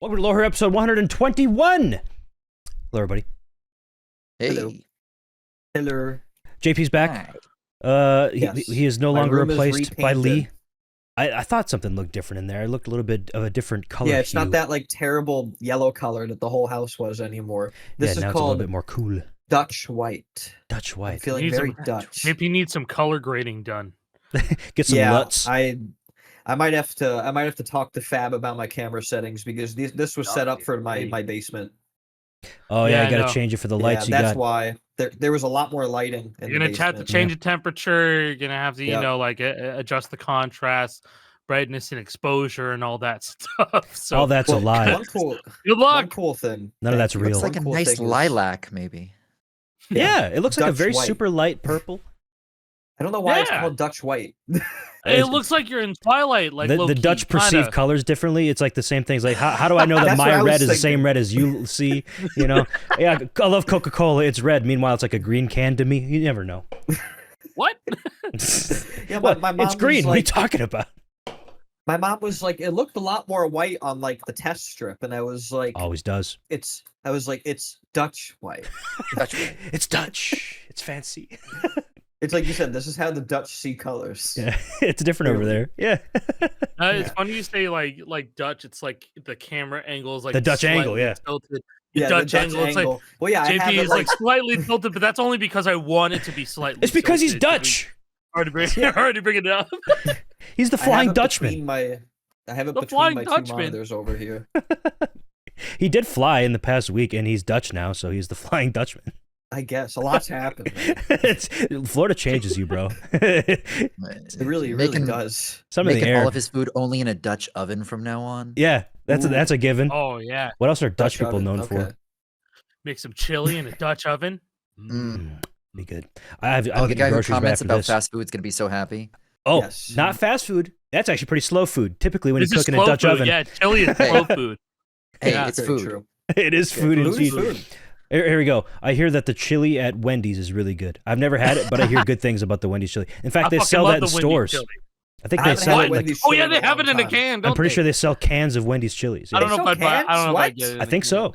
Welcome to Lower episode 121. Hello, everybody. Hey. Hello. Hello. JP's back. Yes. He is no My longer room is replaced by Lee. repainted. I thought something looked different in there. It looked a little bit of a different color. Yeah, it's hue. not that like terrible yellow color that the whole house was anymore. This Yeah, now is it's a little called bit more cool. Dutch white. Dutch I'm white. feeling Needs very some- Dutch. Maybe you need some color grading done. Get some Yeah, LUTs. I might have to talk to Fab about my camera settings because this was set up for Hey. my basement. Oh yeah, Yeah, I I gotta know. change it for the lights yeah, you that's got. why there was a lot more lighting in You're the gonna have to basement. change the temperature. You're gonna have to, Yep. adjust the contrast, brightness, and exposure, and all that stuff. So All that's a Well, lie. good One luck. cool thing. None of that's Thank you. real. Looks like a One cool nice thing is- lilac, maybe. Yeah, it looks like a Dutch very white. super light purple. I don't know why it's Yeah. called Dutch white. It looks like you're in Twilight. Like the low-key, Dutch perceive kinda. colors differently. It's like the same things. Like how do I know that That's what my I was red is the same thinking. red as you see? You know? Yeah, I love Coca-Cola. It's red. Meanwhile, it's like a green can to me. You never know. What? Yeah, What? my mom It's green. was What are you like, talking about? my mom was like, it looked a lot more white on like the test strip, and I was like, Always does. it's Dutch white. Dutch white. It's Dutch. It's fancy. It's like you said, this is how the Dutch see colors. Yeah, it's different over there. Yeah. It's funny you say like Dutch. It's like the camera angle is like The Dutch angle, slightly yeah. tilted. Yeah, the Dutch angle. It's like well, yeah, I have JP it is like slightly tilted, but that's only because I want it to be slightly. It's because he's tilted. Dutch. Hard to bring, hard to bring it up. He's the I have Flying it Dutchman. between I have it The between Flying my two Dutchman. monitors over here. He did fly in the past week, and he's Dutch now, so he's the Flying Dutchman. I guess a lot's happened. Man. Florida changes you, bro. It really Making- does. Some of the Making air. all of his food only in a Dutch oven from now on. Yeah, that's a given. Oh yeah, What else are Dutch people oven, known okay. for? make some chili in a Dutch oven. Be good. I'm Oh, the getting guy who groceries right comments after about this. fast food's gonna be so happy. Oh, Yes. not fast food. That's actually pretty slow food. Typically, when This you is cook in a slow Dutch food. oven, Yeah, chili is Hey. slow food. Hey, Yeah. it's Very food. true. it is Yeah, food food is indeed. food. Here we go. I hear that the chili at Wendy's is really good. I've never had it, but I hear good things about the Wendy's chili. In fact, I they fucking sell love that in the Wendy's stores. chili. I think I they haven't sell had it in like, Wendy's Oh yeah, chili they in have a it in a long can. I'm Don't pretty they? sure they sell cans of Wendy's chilies. I don't know They if I'd sell buy. I don't know if I'd cans? get it. I think so.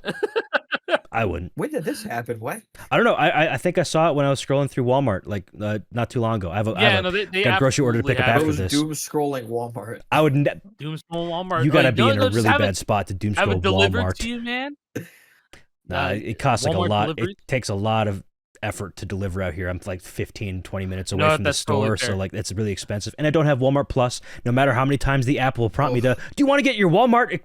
I wouldn't. When did this happen? What? I don't know. I think I saw it when I was scrolling through Walmart like not too long ago. I have Yeah, a no, they got a grocery order to pick up absolutely after I was this. doom scrolling Walmart. I would. have it. Doomscroll Walmart. You gotta Like, be no, in no, a just really have bad it, spot to doom have scroll it delivered Walmart. to you, man. Nah, it costs like a Walmart lot. deliveries? It takes a lot of effort to deliver out here. I'm like 15, 20 minutes away No, from the that's totally store, fair. so like it's really expensive. And I don't have Walmart Plus. No matter how many times the app will prompt me to, do you want to get your Walmart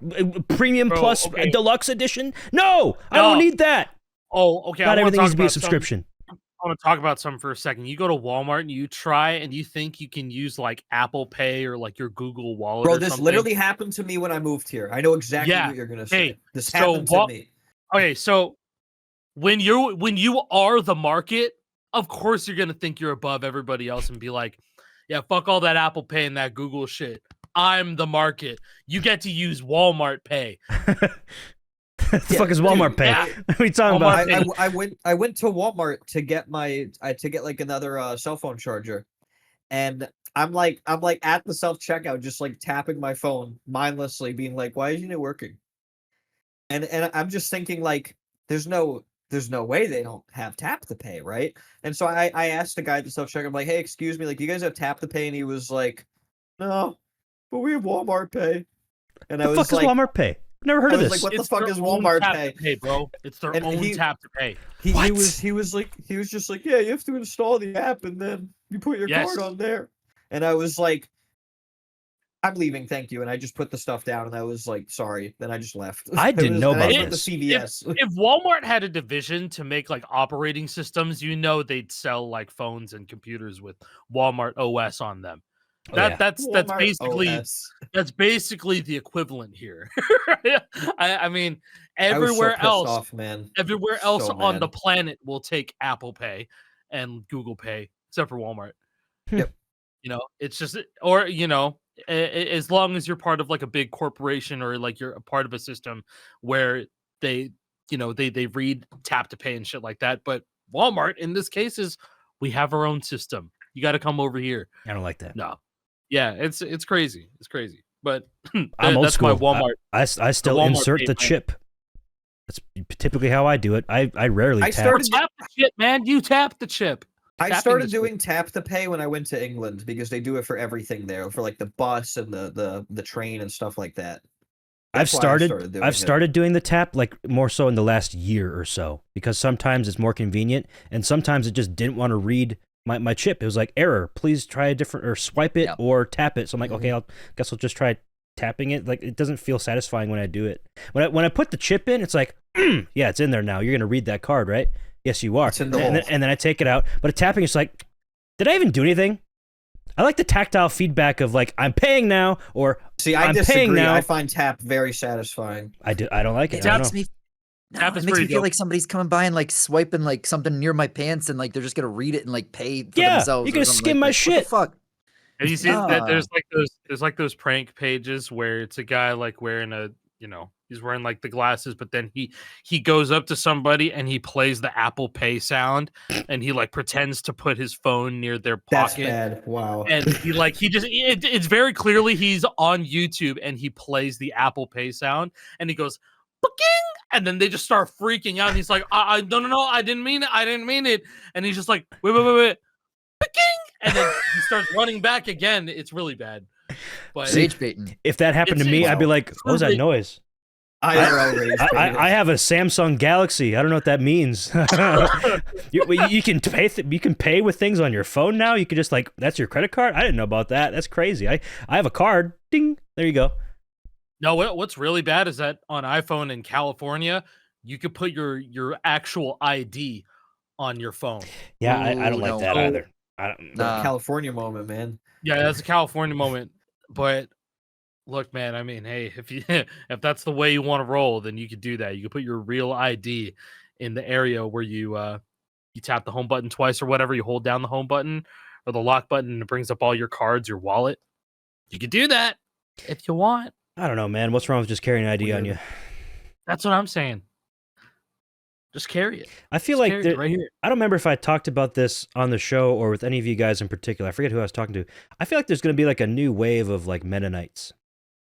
Premium Bro, Plus okay. Deluxe Edition? No, I don't No. need that. Oh, okay. Not I wanna everything talk needs to be a about some- subscription. I want to talk about something for a second. You go to Walmart and you try and you think you can use like Apple Pay or like your Google Wallet. Bro, or this something. literally happened to me when I moved here. I know exactly Yeah. what you're gonna say. Hey, This so happened to what- me. Okay, so when you are the market, of course you're gonna think you're above everybody else and be like, yeah, fuck all that Apple Pay and that Google shit. I'm the market. You get to use Walmart Pay. The fuck is Walmart Pay? yeah. What are you talking Walmart about? Pay. I went to Walmart to get like another cell phone charger, and I'm like at the self checkout, just like tapping my phone mindlessly, being like, "Why isn't it working?" And I'm just thinking like, there's no way they don't have tap to pay, right? And so I asked the guy at the self checkout, I'm like, "Hey, excuse me, like, you guys have tap to pay?" And he was like, "No, but we have Walmart Pay." And I The was fuck is like, Walmart Pay? Never heard I of was this. like, what the It's fuck their is own Walmart tap Pay? to pay, bro? It's their And own he- tap to pay. He What? was just like, yeah, you have to install the app and then you put your Yes. card on there. And I was like, I'm leaving, thank you. And I just put the stuff down and I was like, sorry. Then I just left. I didn't know and I about went this. to CVS. If Walmart had a division to make like operating systems, you know they'd sell like phones and computers with Walmart OS on them. Oh, yeah. That's Walmart basically OS. that's basically the equivalent here. I mean, I was so everywhere pissed else, off, man. everywhere else So on the mad. planet will take Apple Pay and Google Pay, except for Walmart. Yep. You know, it's just, or you know, as long as you're part of like a big corporation or like you're a part of a system where they read tap to pay and shit like that. But Walmart in this case is we have our own system. You got to come over here. I don't like that. No, yeah, it's crazy. It's crazy. but I'm old that's school. my Walmart. I still Walmart insert the pay plan. chip. That's typically how I do it. I rarely I tap. started- Tap the chip, man. You tap the chip. I Tapping started the chip. doing tap to pay when I went to England because they do it for everything there, for like the bus and the train and stuff like that. I've That's why I started doing it. doing the tap like more so in the last year or so, because sometimes it's more convenient and sometimes it just didn't want to read my chip. It was like, error, please try a different, or swipe it Yeah. or tap it. So I'm like, okay, guess I'll just try tapping it. Like, it doesn't feel satisfying when I do it. When I put the chip in, it's like, yeah, it's in there now. You're gonna read that card, right? Yes, you are. It's in the and, hole. then I take it out. But tapping, it's like, did I even do anything? I like the tactile feedback of like, I'm paying now, or See, I I'm disagree. paying now. I find tap very satisfying. I don't like it. It I don't taps know. me. No, Tap it is makes me pretty feel dope. like somebody's coming by and like swiping like something near my pants and like they're just gonna read it and like pay for Yeah, themselves. you or can something skim like my that. shit. What the fuck? Have you seen that? Nah. There's like those prank pages where it's a guy like wearing he's wearing like the glasses, but then he goes up to somebody and he plays the Apple Pay sound and he like pretends to put his phone near their That's pocket. bad. Wow. And it's very clearly he's on YouTube and he plays the Apple Pay sound and he goes, "Booking," and then they just start freaking out. And he's like, no, I didn't mean it. And he's just like, wait. Booking! And then he starts running back again. It's really bad. But Sage baiting. If that happened to It's- me, I'd be like, what was that really- noise? IRL rage. I have a Samsung Galaxy. I don't know what that means. you can pay with things on your phone now. You can just like, that's your credit card. I didn't know about that. That's crazy. I have a card. Ding. There you go. no, what's really bad is that on iPhone in California, you could put your actual ID on your phone. Yeah, I don't Ooh, like no. that either. I don't. Nah. California moment, man. Yeah, that's a California moment. But look, man, I mean, hey, if that's the way you want to roll, then you could do that. You could put your real ID in the area where you tap the home button twice or whatever. You hold down the home button or the lock button, and it brings up all your cards, your wallet. You could do that if you want. I don't know, man. What's wrong with just carrying an ID on you? That's what I'm saying. Just carry it. I feel Just like carry it right here. I don't remember if I talked about this on the show or with any of you guys in particular. I forget who I was talking to. I feel like there's going to be like a new wave of like Mennonites.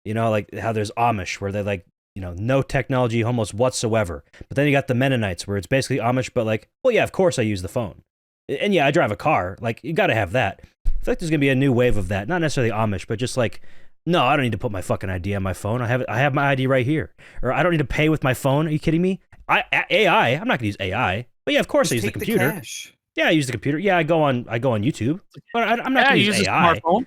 You know, like how there's Amish where they're like, no technology almost whatsoever. But then you got the Mennonites where it's basically Amish, but like, well, yeah, of course I use the phone. And yeah, I drive a car. Like, you got to have that. I feel like there's going to be a new wave of that. Not necessarily Amish, but just like, no, I don't need to put my fucking ID on my phone. I have my ID right here. Or I don't need to pay with my phone. Are you kidding me? AI, I'm not going to use AI. But yeah, of course I use the Take computer. cash. Yeah, I use the computer. Yeah, I go on YouTube. But I'm not Yeah, going to use use a AI. smartphone.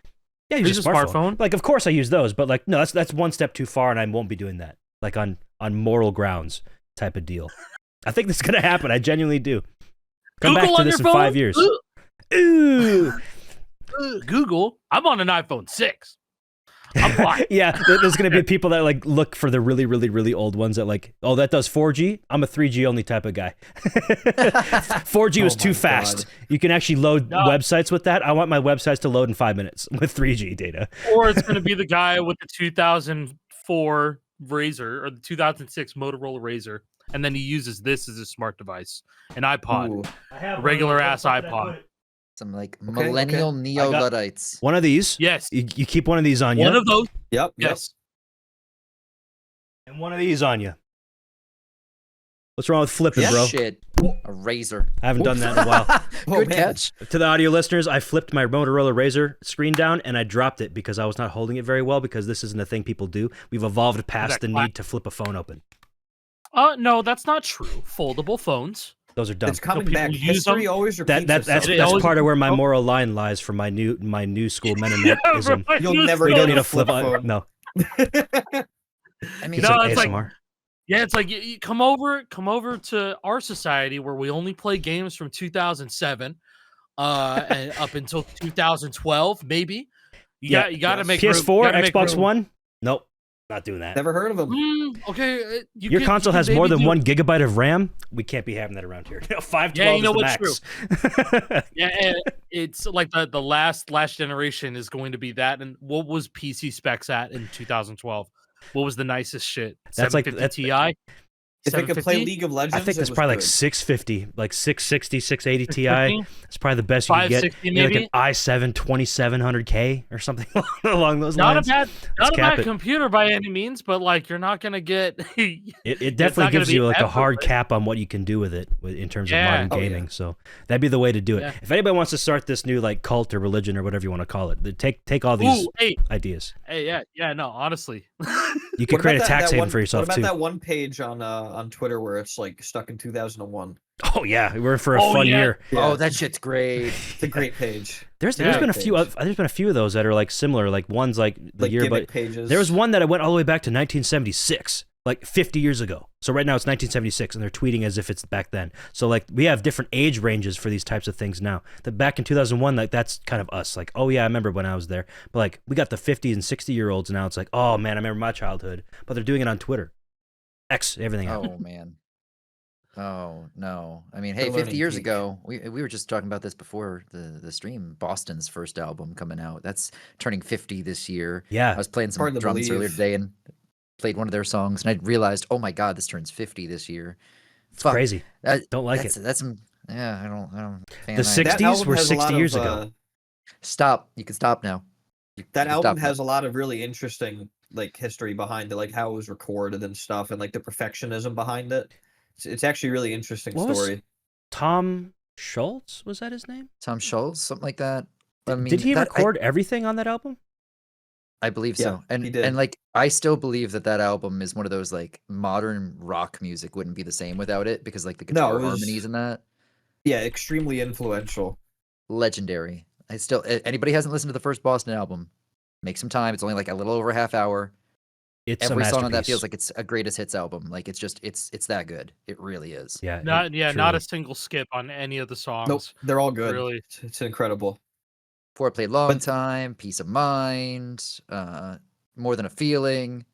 Yeah, Use use a a smartphone. smartphone. Like, of course I use those, but like, no, that's one step too far, and I won't be doing that. Like on moral grounds type of deal. I think this is gonna happen. I genuinely do. Come Google back to on this your in phone? 5 years. Ooh. Google. I'm on an iPhone 6. I'm fine. Yeah, there's gonna be people that like look for the really, really, really old ones that like, oh, that does 4G. I'm a 3G only type of guy. 4G was Oh too my fast. God. You can actually load No. websites with that. I want my websites to load in 5 minutes with 3G data. Or it's going to be the guy with the 2004 Razor or the 2006 Motorola Razor, and then he uses this as a smart device, an iPod, Ooh. a regular ass iPod. Some like Okay, millennial okay. neo-Luddites. One of these. Yes, You keep one of these on you. one of those. Yep. Yes, And one of these on you. What's wrong with flipping, Yeah. bro? Shit. A razor. I haven't done that in a while. Oh, Good man. catch. To the audio listeners, I flipped my Motorola Razr screen down and I dropped it because I was not holding it very well because this isn't a thing people do. We've evolved past that the clap? need to flip a phone open. no, that's not true. Foldable phones. Those are dumb. It's coming people back. use History them. always repeats That's itself. It that's always- part of where my Oh. moral line lies for my new school Mennonitism. You'll never We get don't need a a flip. flip phone. No, I mean, get some No, it's like- ASMR. Yeah, it's like you come over to our society where we only play games from 2007 and up until 2012, maybe. You got to yes. make room- PS4, you gotta make Xbox room. One. Nope, not doing that. Never heard of them. Okay, Your console has more than 1 gigabyte of RAM. We can't be having that around here. 512 Yeah, you know is the what's max. Yeah, and it's like the last generation is going to be that. And what was PC specs at in 2012? What was the nicest shit? That's like- 750 Ti. If it could play 750? League of Legends, I think it that's was probably like good. 650, like 660, 680 Ti. 650? It's probably the best you can get. 560 Maybe like maybe? an i7 2700K or something along those Not a lines. bad, Let's not a cap bad it. computer by any means, but like you're not gonna get. It It's definitely not gonna gives be you like a hard effortless. cap on what you can do with it in terms of Yeah. modern Oh, yeah. gaming. So that'd be the way to do it. Yeah. If anybody wants to start this new like cult or religion or whatever you want to call it, take all these Ooh, hey, ideas. yeah, no, honestly. You could What create a about tax haven one, for yourself What about too. that one page on Twitter where it's like stuck in 2001? Oh yeah, we're in for a Oh, fun yeah. year. Oh, that shit's great. It's a great page. There's Yeah. been a few Page. there's been a few of those that are like similar, like one's like the Like year, gimmick but pages. there was one that I went all the way back to 1976, like 50 years ago. So right now it's 1976, and they're tweeting as if it's back then. So like we have different age ranges for these types of things now. That back in 2001, like that's kind of us. Like, oh yeah, I remember when I was there. But like we got the 50 and 60-year-olds now. It's like, oh man, I remember my childhood. But they're doing it on Twitter. X everything out. Oh man. Oh no. I mean, They're hey, 50 learning years peak. ago, we were just talking about this before the stream. Boston's first album coming out. That's turning 50 this year. I Yeah, was playing some Hard to drums earlier believe. today and played one of their songs, and I realized, oh my god, this turns 50 this year. it's crazy. That, Don't like that's, it. That's some. Yeah, I don't. Fan The I- 60s album were has a 60 lot years of, ago. Stop. You can stop now. That You can album stop has a lot of really interesting like history behind it, like how it was recorded and stuff, and like the perfectionism behind it. It's actually a really interesting What was- story. Tom Schultz, was that his name? Tom Schultz, something like that. I mean, Did he that- record everything on that album? I believe Yeah, so. he did. And like I still believe that album is one of those like modern rock music wouldn't be the same without it, because like the No, guitar it was- harmonies and that Yeah, extremely influential. legendary. I still anybody hasn't listened to the first Boston album, make some time. It's only like a little over a half hour. It's Every a song on that masterpiece. feels like it's a greatest hits album. Like it's that good. It really is. Yeah, Not not truly. a single skip on any of the songs. Nope, they're all good. Really. It's incredible. Foreplay long But- time, peace of mind, more than a feeling.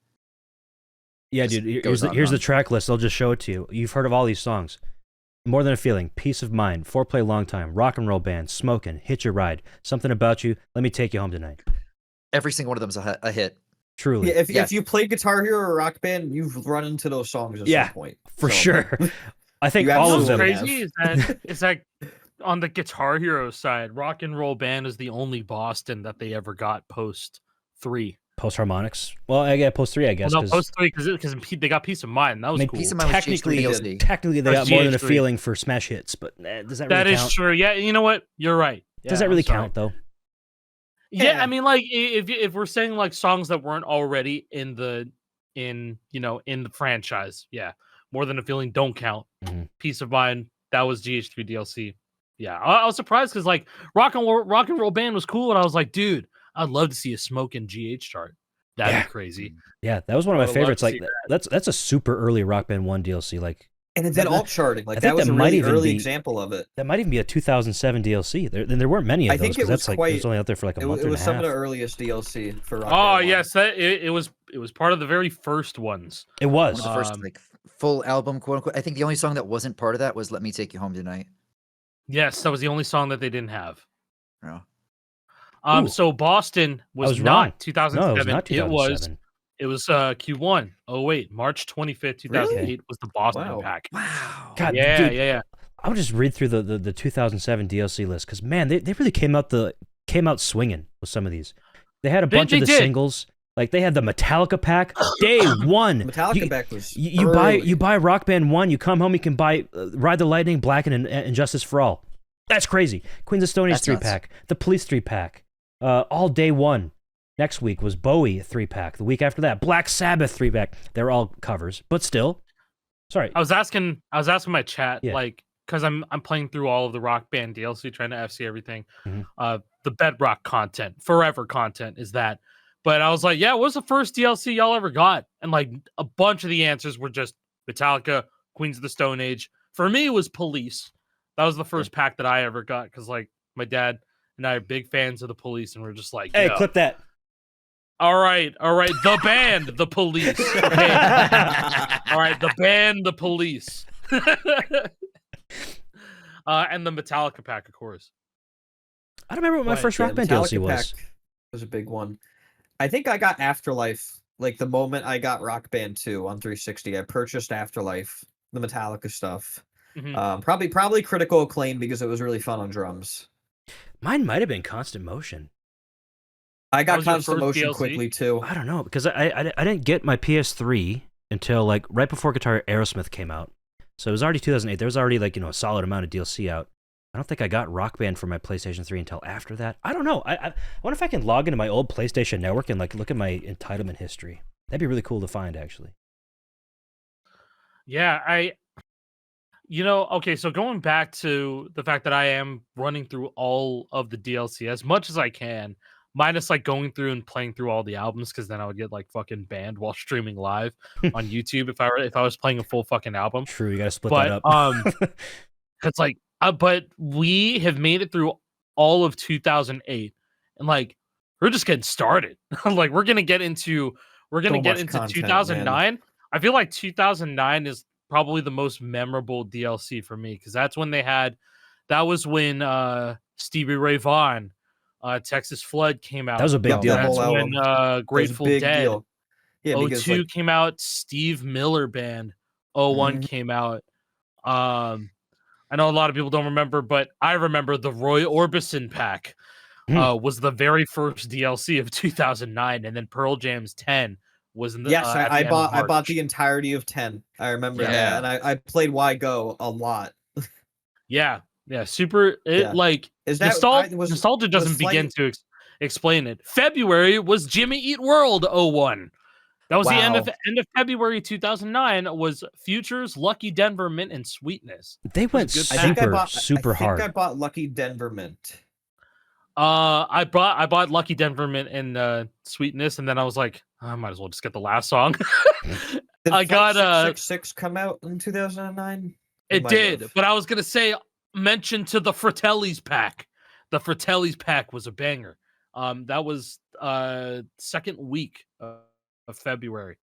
Yeah, Just dude. goes Here's on the and on. track list. I'll just show it to you. You've heard of all these songs. More Than a Feeling, Peace of Mind, Foreplay Long Time, Rock and Roll Band, Smokin', Hitch a Ride, Something About You, Let Me Take You Home Tonight. Every single one of them's a hit. Truly, Yeah, if Yes. you play Guitar Hero or Rock Band, you've run into those songs at Yeah, some point. for So- sure. I think You all of What's them. absolutely crazy is that on the Guitar Hero side, Rock and Roll Band is the only Boston that they ever got post 3. Post harmonics. Well, I get post 3, I guess. Well, no, 'cause, post 3 because they got Peace of Mind. That I was mean, cool. Peace of Mind was technically, GH3 DLC. technically, they That's got More Than a GH3. Feeling for smash hits, but does that That really is count? true. Yeah, you know what? You're right. Does Yeah, that really I'm sorry. count though? Yeah, Yeah. I mean, like if we're saying like songs that weren't already in the franchise, yeah, More Than a Feeling don't count. Mhm. Peace of Mind, that was GH3 DLC. Yeah, I was surprised because like Rock and Roll Band was cool, and I was like, dude, I'd love to see a smoking GH chart. That'd Yeah. be crazy. Yeah, that was one of I my would love favorites. to Like see that's a super early Rock Band 1 DLC. Like And it did That- alt charting. I Like think that was that a might really even early be- example of it. that might even be a 2007 DLC. There weren't many of I those think it because that's was like it quite- was only out there for like a It, month it and was a some half. of the earliest DLC for Rock Oh Band 1. yes, it was part of the very first ones. It One was. of the first Um, like full album, quote unquote. I think the only song that wasn't part of that was "Let Me Take You Home Tonight." Yes, that was the only song that they didn't have. No. Ooh. So Boston was, was not wrong. 2007. No, it was not 2007. It was Q1. Oh wait, March 25th, 2008 was the Boston Wow. pack. Wow. God, Yeah, dude, yeah. I would just read through the 2007 DLC list because man, they really came out swinging with some of these. They had a They- bunch they of the did. singles. Like they had the Metallica pack day one. Metallica You- back was you buy Rock Band 1, you come home, you can buy Ride the Lightning, Blacken, and Justice for All. That's crazy. Queens of Stone Age That's 3-pack, The Police 3-pack, all day one. Next week was Bowie 3-pack. The week after that, Black Sabbath 3-pack. They're all covers, but still. Sorry. I was asking my chat, Yeah. like, because I'm playing through all of the Rock Band DLC, trying to FC everything. Mhm. The Bedrock content, Forever content is that. But I was like, yeah, what's the first DLC y'all ever got? And like a bunch of the answers were just Metallica, Queens of the Stone Age. For me, it was Police. That was the first pack that I ever got because like my dad and I are big fans of the Police, and we're just like, Hey, yo, clip that. all right, the band, the Police. Okay. All right, the band, the Police. And the Metallica pack, of course. I don't remember what my Right, first yeah, Rock Band Metallica DLC was. pack was a big one. I think I got Afterlife like the moment I got Rock Band 2 on 360, I purchased Afterlife, the Metallica stuff. Mhm. Probably Critical Acclaim because it was really fun on drums. Mine might have been Constant Motion. I That got was your Constant first Motion DLC? quickly too. I don't know because I didn't get my PS3 until like right before Guitar Aerosmith came out. So it was already 2008. There was already like a solid amount of DLC out. I don't think I got Rock Band for my PlayStation 3 until after that. I don't know. I wonder if I can log into my old PlayStation Network and like look at my entitlement history. That'd be really cool to find, actually. Yeah, okay, so going back to the fact that I am running through all of the DLC as much as I can, minus like going through and playing through all the albums, because then I would get like fucking banned while streaming live on YouTube if I was playing a full fucking album. True, you got to split that But up. it's like, but we have made it through all of 2008, and like we're just getting started. Like we're gonna get into Content, 2009. man. I feel like 2009 is probably the most memorable DLC for me because that was when Stevie Ray Vaughan, Texas Flood came out. That was a big Yep, deal. that That's whole when album. That was a Grateful big Dead. deal. Yeah, because 02 like, came out. Steve Miller Band. 01 Mhm. came out. I know a lot of people don't remember, but I remember the Roy Orbison pack was the very first DLC of 2009, and then Pearl Jam's 10 was in the yes, at the I end of bought March. the entirety of 10. I remember Yeah. that, and I played Why Go a lot. Yeah, super. Yeah. Like Is that nostalgia doesn't begin to explain it. February was Jimmy Eat World 01. That was the end of February 2009. Was Futures, Lucky Denver Mint, and Sweetness. They went good super I hard. think I bought Lucky Denver Mint. I bought Lucky Denver Mint and Sweetness, and then I was like, I might as well just get the last song. Did I got 666 come out in 2009? It did, but I was gonna say mention to the Fratelli's pack. The Fratelli's pack was a banger. That was second week of February.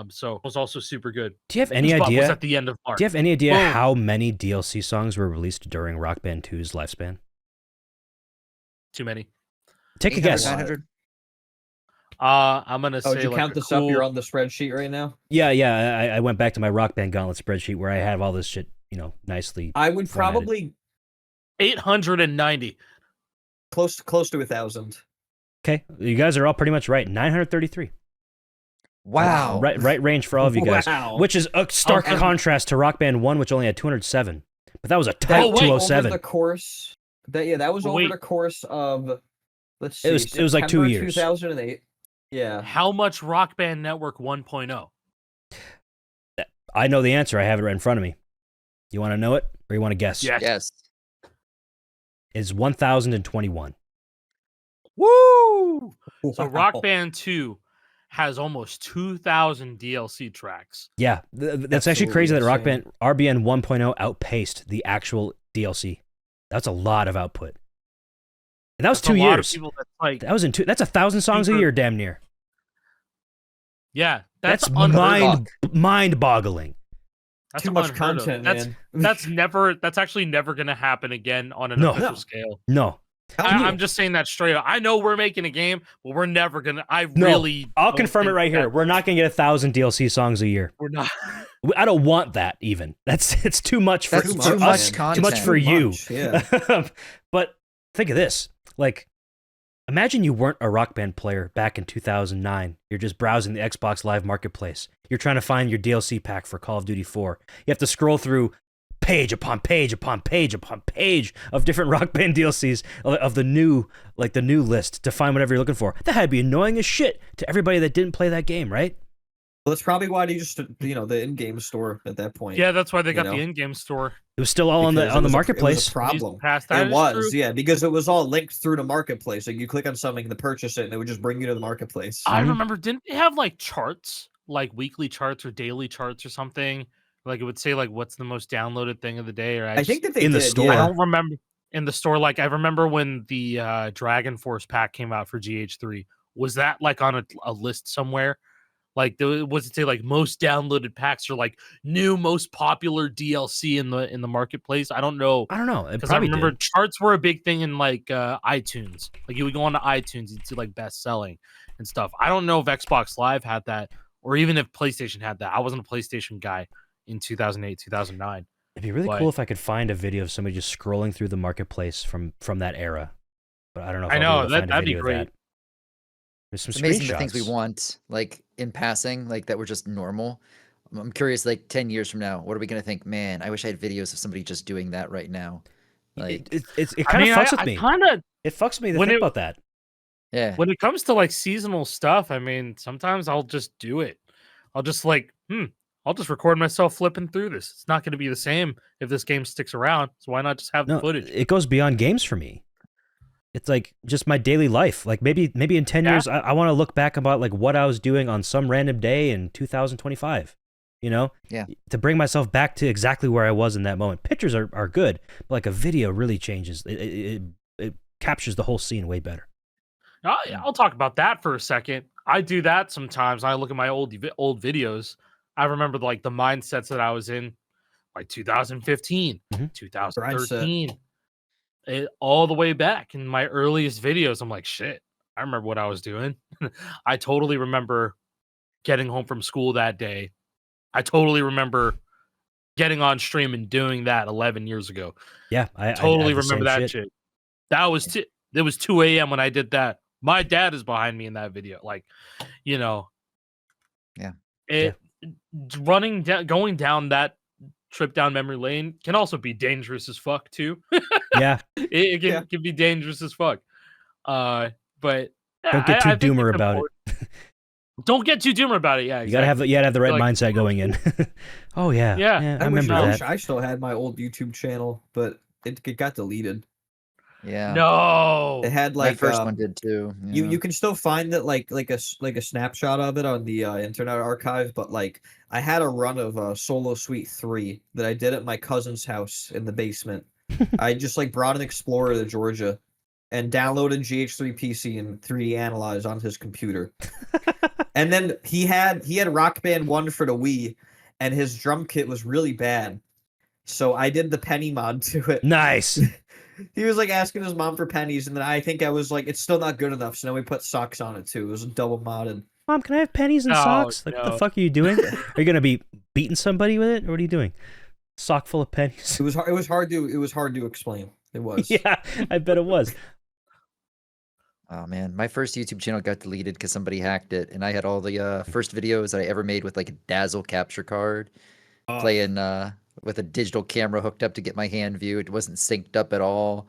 So it was also super good. Do you have any This idea? was at the end of March. Do you have any idea Boom. how many DLC songs were released during Rock Band 2's lifespan? Too many. Take a guess. 900? I'm gonna Oh, say did you like count this up? You're on the spreadsheet right now. Yeah. I went back to my Rock Band Gauntlet spreadsheet where I have all this shit, nicely. I would formatted. probably 890. close to 1,000. Okay, you guys are all pretty much right. 933. Wow. Right range for all of you guys. Wow. Which is a stark contrast to Rock Band 1, which only had 207. But that was a tight wait, 207. Over the course. That was over Wait. the course of. Let's see. It was like 2 September years. 2008. Yeah. How much Rock Band Network 1.0? I know the answer. I have it right in front of me. You want to know it, or you want to guess? Yeah. Yes. It's 1,021. Woo! So Wow. Rock Band 2 has almost 2,000 DLC tracks. Yeah, that's actually Absolutely crazy that Rock insane. Band RBN 1.0 outpaced the actual DLC. That's a lot of output. And that was That's 2 a lot of years. people that's like, That was in two. That's 1,000 songs a Super- year, damn near. yeah, That's unheard of. mind-boggling. That's Too much unheard of. content, That's man. that's actually never gonna happen again on an No. official No. scale. No, I'm just saying that straight up. I know we're making a game, but we're never gonna. I'll I'll confirm it right here. We're not gonna get 1,000 DLC songs a year. We're not. I don't want that even. It's too much for, That's for too us. much content. Too much for you. Much, yeah. But think of this. Like, imagine you weren't a Rock Band player back in 2009. You're just browsing the Xbox Live Marketplace. You're trying to find your DLC pack for Call of Duty 4. You have to scroll through page upon page upon page upon page of different Rock Band DLCs of the new list to find whatever you're looking for. That had to be annoying as shit to everybody that didn't play that game, right? Well, that's probably why they just, the in-game store at that point. Yeah, that's why they got You the know? in-game store. It was still all on Because the it was a marketplace. problem. Past that It is was, true. yeah, because it was all linked through the marketplace. Like you click on something to purchase it, and it would just bring you to the marketplace. I remember, didn't they have like charts, like weekly charts or daily charts or something? Like it would say like what's the most downloaded thing of the day. Or I think that they in the did, store. I yeah. don't remember in the store. Like I remember when the Dragon Force pack came out for GH3. Was that like on a list somewhere? like what's it say, like most downloaded packs or like new most popular DLC in the marketplace. I don't know. I don't know. It Because I probably remember did. charts were a big thing in like iTunes. Like you would go onto iTunes, you'd see like best selling and stuff. I don't know if Xbox Live had that or even if PlayStation had that. I wasn't a PlayStation guy in 2008, 2009. It'd be really But- cool if I could find a video of somebody just scrolling through the marketplace from that era. But I don't know if I I'll know, be able to find a that'd be video of great. that. There's some It's amazing the things we screenshots. want, like in passing, like that were just normal. I'm curious, like 10 years from now, what are we gonna think? Man, I wish I had videos of somebody just doing that right now. Like, It kind of fucks with me. It fucks me to When think it- about that. yeah, When it comes to like seasonal stuff, I mean, sometimes I'll just do it. I'll just like, I'll just record myself flipping through this. It's not going to be the same if this game sticks around. So why not just have the No, footage? it goes beyond games for me. It's like just my daily life. Like maybe in 10 Yeah. years, I want to look back about like what I was doing on some random day in 2025. You know, Yeah. to bring myself back to exactly where I was in that moment. Pictures are good, but like a video really changes. It captures the whole scene way better. I'll talk about that for a second. I do that sometimes. I look at my old videos. I remember like the mindsets that I was in, like 2015, Mhm. 2013, all the way back in my earliest videos. I'm like, shit, I remember what I was doing. I totally remember getting home from school that day. I totally remember getting on stream and doing that 11 years ago. Yeah, I Totally have the remember same that shit. That was it was 2 a.m. when I did that. My dad is behind me in that video. Like, you know, yeah, going down that trip down memory lane can also be dangerous as fuck too. Yeah, It can be dangerous as fuck. But don't get too I think doomer it's about it. important. Don't get too doomer about it. Yeah, You gotta have the right Like- mindset going in. Oh yeah, Yeah. I remember I that. wish I still had my old YouTube channel, but it got deleted. yeah. No. It had My like first one did too. you can still find it like a snapshot of it on the Internet Archive, but like I had a run of Solo Suite 3 that I did at my cousin's house in the basement. I just like brought an Explorer to Georgia and downloaded GH3 PC and 3D Analyze on his computer. And then he had Rock Band 1 for the Wii, and his drum kit was really bad. So I did the penny mod to it. Nice. He was like asking his mom for pennies, and then I think I was like, it's still not good enough. So then we put socks on it too. It was double modded. Mom, can I have pennies and No, socks? Like, what the no. fuck are you doing? Are you gonna be beating somebody with it, or what are you doing? Sock full of pennies. It was hard to explain. It was. Yeah, I bet it was. Oh man, my first YouTube channel got deleted because somebody hacked it, and I had all the first videos that I ever made with like a Dazzle capture card, Oh. playing with a digital camera hooked up to get my hand view. It wasn't synced up at all.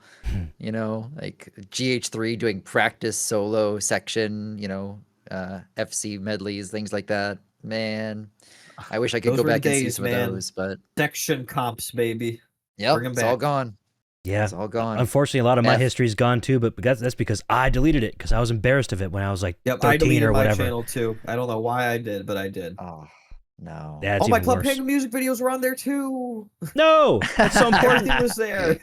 You know, like GH3 doing practice solo section. You know, FC medleys, things like that. Man, I wish I could Those go were the back and see days, some man. of those, but Section comps, baby. yep, Bring 'em it's all back. gone. Yeah. It's all gone. Unfortunately, a lot of my F. history's gone too, but that's because I deleted it because I was embarrassed of it when I was like Yep, I 13 deleted or my whatever. channel too. I don't know why I did, but I did. Oh no. That's All my even Club worse. Penguin music videos were on there too. No, that's so important. Everything was there.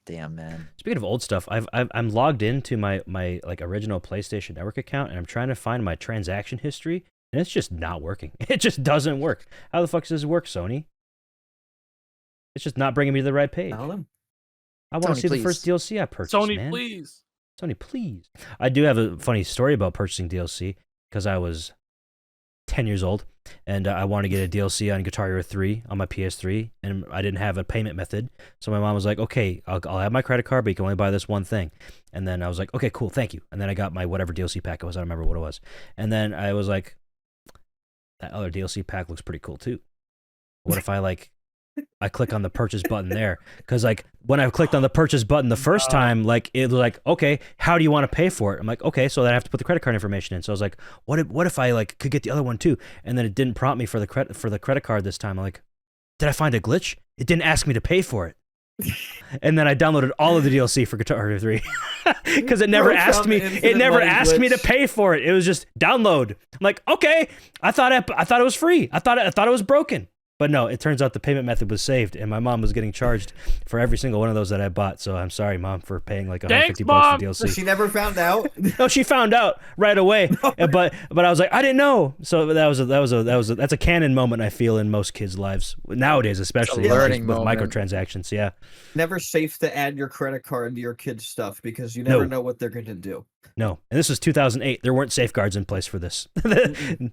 Damn man. Speaking of old stuff, I'm logged into my like original PlayStation Network account, and I'm trying to find my transaction history, and it's just not working. It just doesn't work. How the fuck does this work, Sony? It's just not bringing me to the right page. I don't know. I want to Sony, see please. the first DLC I purchased, Sony, man. please. Sony, please. I do have a funny story about purchasing DLC because I was 10 years old and I wanted to get a DLC on Guitar Hero 3 on my PS3, and I didn't have a payment method. So my mom was like, okay, I'll have my credit card, but you can only buy this one thing. And then I was like, okay, cool, thank you. And then I got my whatever DLC pack it was. I don't remember what it was. And then I was like, that other DLC pack looks pretty cool too. What if I click on the purchase button there? Because like when I clicked on the purchase button the first time, like it was like, okay, how do you want to pay for it? I'm like, okay, so then I have to put the credit card information in. So I was like, what if I like could get the other one too? And then it didn't prompt me for the credit card this time. I'm like, did I find a glitch? It didn't ask me to pay for it. And then I downloaded all of the DLC for Guitar Hero 3 because it never Broke asked down me. the It infinite never money asked me to glitch. pay for it. It was just download. I'm like, okay, I thought it was free. I thought it was broken. But no, it turns out the payment method was saved, and my mom was getting charged for every single one of those that I bought. So I'm sorry, Mom, for paying like $150 for DLC. She never found out. No, she found out right away. But I was like, I didn't know. So that's a canon moment I feel in most kids' lives nowadays, especially learning with moment. microtransactions. Yeah. Never safe to add your credit card to your kids' stuff because you never know what they're going to do. No, and this was 2008. There weren't safeguards in place for this.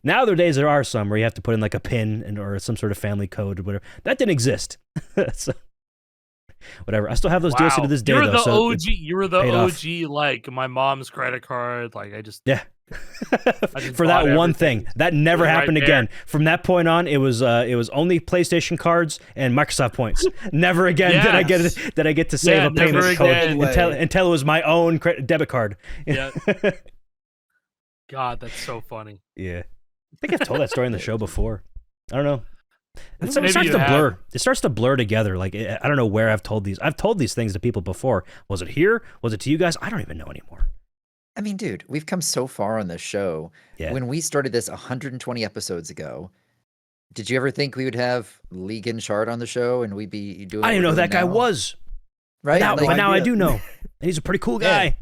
Nowadays, there are some where you have to put in like a PIN or some sort of family code or whatever. That didn't exist. So, whatever. I still have those DLC to this day. You were though, the so OG. You were the OG. Like my mom's credit card. Like I just for that one thing. That never happened again. From that point on, it was only PlayStation cards and Microsoft points. Never again did I get to save a payment code until it was my own debit card. Yeah. God, that's so funny. Yeah, I think I've told that story in the show before. I don't know. It Maybe starts to you blur. have. It starts to blur together. Like I don't know where I've told these. I've told these things to people before. Was it here? Was it to you guys? I don't even know anymore. I mean, dude, we've come so far on this show. Yeah. When we started this 120 episodes ago, did you ever think we would have League and Shard on the show and we'd be doing? I didn't know who that guy now? was. Right? But now I do know. And he's a pretty cool guy.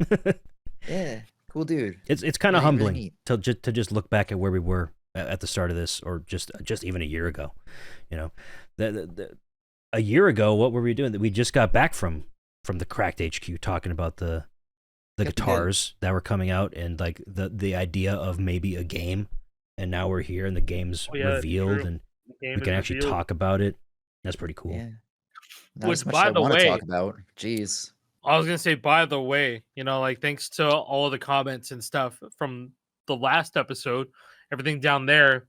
Yeah, cool dude. It's kind of Really, really humbling neat. to just look back at where we were at the start of this, or just even a year ago. You know, a year ago, what were we doing? We just got back from the Cracked HQ talking about the guitars that were coming out and like the idea of maybe a game, and now we're here and the game's revealed and we can actually talk about it. That's pretty cool. Yeah. Not Which, as much by as I the want to way- talk about. Jeez. I was gonna say, by the way, you know, like thanks to all the comments and stuff from the last episode, everything down there,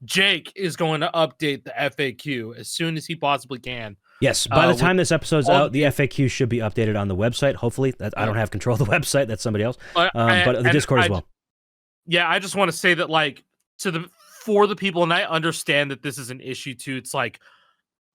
Jake is going to update the FAQ as soon as he possibly can. Yes, by the time this episode's all out, the FAQ should be updated on the website. Hopefully, I don't have control of the website; that's somebody else. But the Discord as well. Yeah, I just want to say that, like, for the people, and I understand that this is an issue too. It's like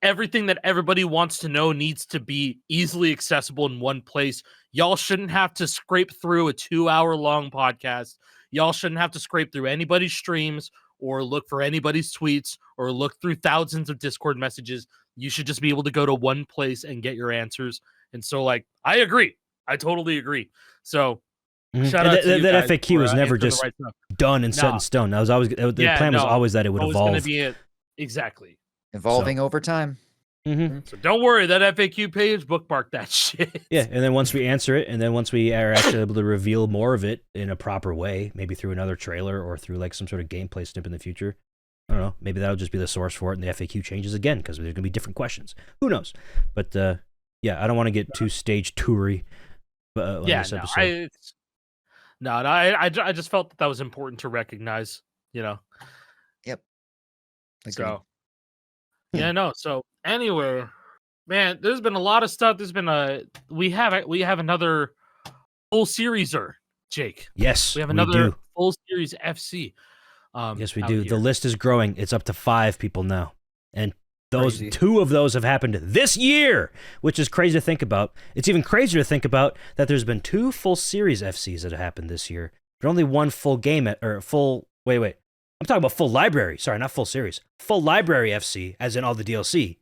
everything that everybody wants to know needs to be easily accessible in one place. Y'all shouldn't have to scrape through a 2-hour-long podcast. Y'all shouldn't have to scrape through anybody's streams or look for anybody's tweets or look through thousands of Discord messages. You should just be able to go to one place and get your answers. And so, like, I agree. I totally agree. So, shout out to you that guys FAQ for, was never answering the just right stuff. done and set in stone. That was always the plan was always that it would Always evolve. gonna be it. Exactly. Evolving over time. So don't worry, that FAQ page, bookmark that shit. Yeah, and then once we answer it, and then once we are actually able to reveal more of it in a proper way, maybe through another trailer or through like some sort of gameplay snip in the future, I don't know, maybe that'll just be the source for it, and the FAQ changes again because there's gonna be different questions. Who knows? But yeah, I don't want to get too stage toury. On this episode. I just felt that was important to recognize. You know. Yep. Agreed. So. Yeah, no. So anyway, man, there's been a lot of stuff. There's been we have another full serieser, Jake. Yes, we have another do. full series FC. Yes, we do. here. The list is growing. It's up to 5 people now, and Crazy. 2 of those have happened this year, which is crazy to think about. It's even crazier to think about that there's been 2 full series FCs that have happened this year, but only 1 full game Wait. I'm talking about full library. Sorry, not full series. Full library FC, as in all the DLC.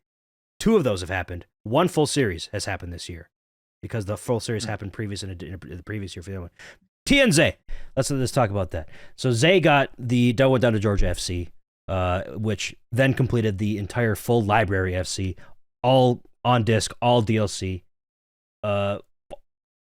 2 of those have happened. 1 full series has happened this year, because the full series happened in the previous year for the other one. TnZay. Let's talk about that. So Zay got the Double Down to Georgia FC, which then completed the entire full library FC, all on disc, all DLC, all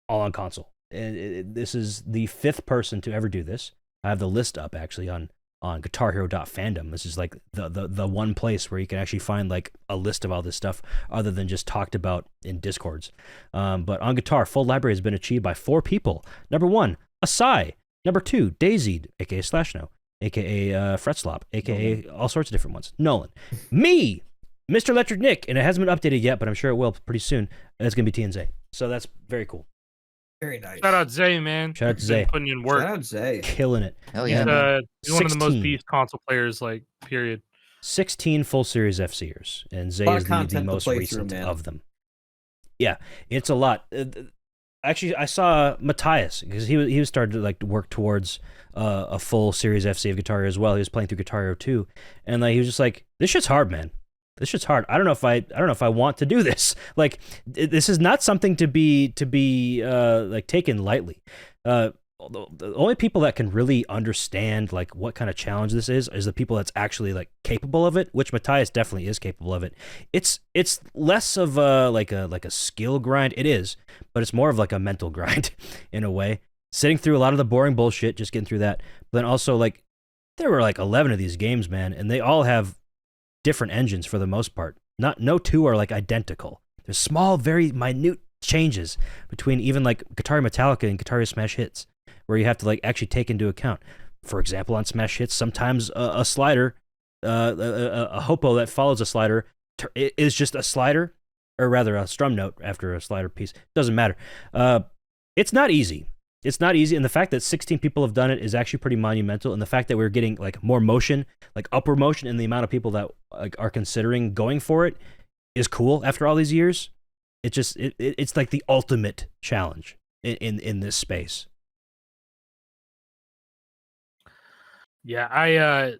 on console. And this is the 5th person to ever do this. I have the list up actually on guitarhero.fandom. This is like the one place where you can actually find like a list of all this stuff other than just talked about in Discords. But on guitar, full library has been achieved by 4 people. Number 1, Acai. Number 2, Daisied, aka Slashno, aka Fretslop, aka all sorts of different ones. Nolan. Me, Mr. Electric Nick, and it hasn't been updated yet, but I'm sure it will pretty soon. It's going to be TnZay. So that's very cool. Very nice. Shout out Zay, man. Shout out to He's been Zay. putting in work. Shout out Zay. Killing it. Hell He's, yeah. man. he's one of the most 16. beast console players, like, period. 16 full series FCers, and Zay Lot of is the content to most play through, recent man. of them. Yeah, it's a lot. Actually, I saw Matthias because he was started to like work towards a full series FC of Guitar Hero as well. He was playing through Guitar Hero 2, and like he was just like, "This shit's hard, man. this shit's hard. I don't know if I want to do this. Like, this is not something to be like taken lightly. The only people that can really understand like what kind of challenge this is the people that's actually like capable of it, which Matthias definitely is capable of it. It's less of a skill grind. It is, but it's more of like a mental grind in a way. Sitting through a lot of the boring bullshit, just getting through that. But then also, like, there were like 11 of these games, man, and they all have different engines for the most part. No two are like identical. There's small, very minute changes between even like Guitar Metallica and Guitar Smash Hits, where you have to like actually take into account. For example, on Smash Hits, sometimes a slider, a hopo that follows a slider is just a slider, or rather a strum note after a slider piece. Doesn't matter. It's not easy. It's not easy, and the fact that 16 people have done it is actually pretty monumental, and the fact that we're getting like more motion, like upward motion in the amount of people that like are considering going for it is cool after all these years. It's like the ultimate challenge in this space. Yeah, I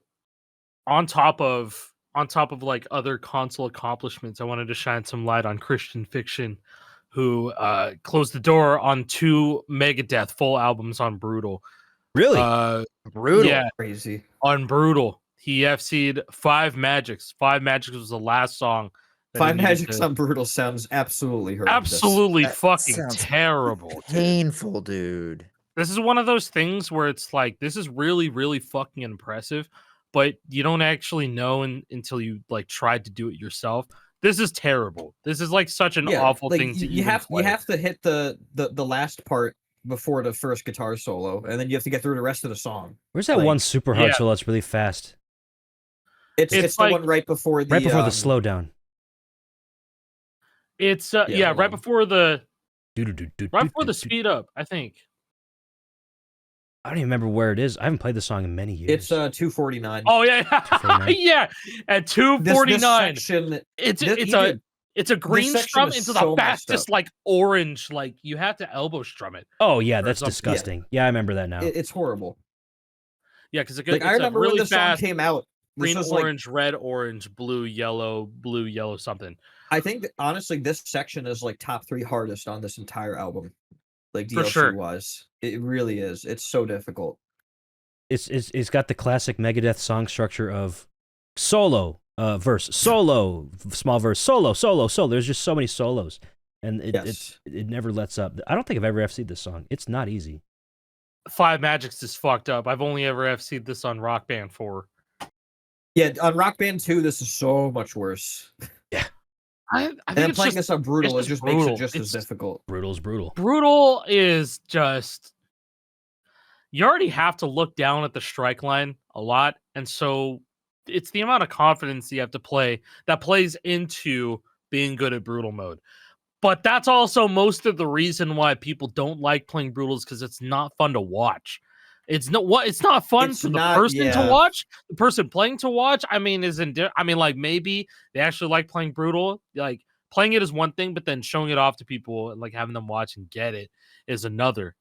on top of like other console accomplishments, I wanted to shine some light on KristianFiction, who closed the door on 2 Megadeth full albums on Brutal. Really? Brutal. Yeah, Crazy. on Brutal. He FC'd 5 Magics. 5 Magics was the last song. that he 5 needed Magics to- on Brutal sounds absolutely horrendous. Absolutely That fucking sounds terrible. Dude. Painful, dude. This is one of those things where it's like, this is really, really fucking impressive, but you don't actually know until you like tried to do it yourself. This is terrible. This is like such an awful like, thing to you even have play. you have to hit the last part before the first guitar solo, and then you have to get through the rest of the song. Where's that Like, one super hard yeah. solo that's really fast? It's It's the like- one right before the Right before the slowdown. It's hold right on. before the Do-do-do-do-do-do-do. speed up, I think. I don't even remember where it is. I haven't played the song in many years. It's 249. Oh yeah, 249. yeah. At 249, This section, it's a green section strum is into so the messed fastest up. like orange, like you have to elbow strum it. Oh yeah, or that's something. disgusting. Yeah, I remember that now. it's horrible. Yeah, because Like it's I remember a really when the song fast came out. This green, was like, orange, red, orange, blue, yellow, something. I think that, honestly, this section is like top 3 hardest on this entire album. Like For DLC sure. wise, it really is. It's so difficult. It's got the classic Megadeth song structure of solo, verse, solo, small verse, solo, solo, solo. There's just so many solos, and Yes. it never lets up. I don't think I've ever FC'd this song. It's not easy. 5 Magics is fucked up. I've only ever FC'd this on Rock Band 4. Yeah, on Rock Band 2, this is so much worse. I And think then it's playing just this on Brutal, it it's just just makes brutal. it just as It's- difficult. Brutal's brutal. Brutal is just, you already have to look down at the strike line a lot, and so it's the amount of confidence you have to play that plays into being good at Brutal mode. But that's also most of the reason why people don't like playing Brutal, is because it's not fun to watch. It's not fun It's for the not- person yeah. to watch. The person playing to watch, I mean, like maybe they actually like playing Brutal. Like playing it is one thing, but then showing it off to people and like having them watch and get it is another.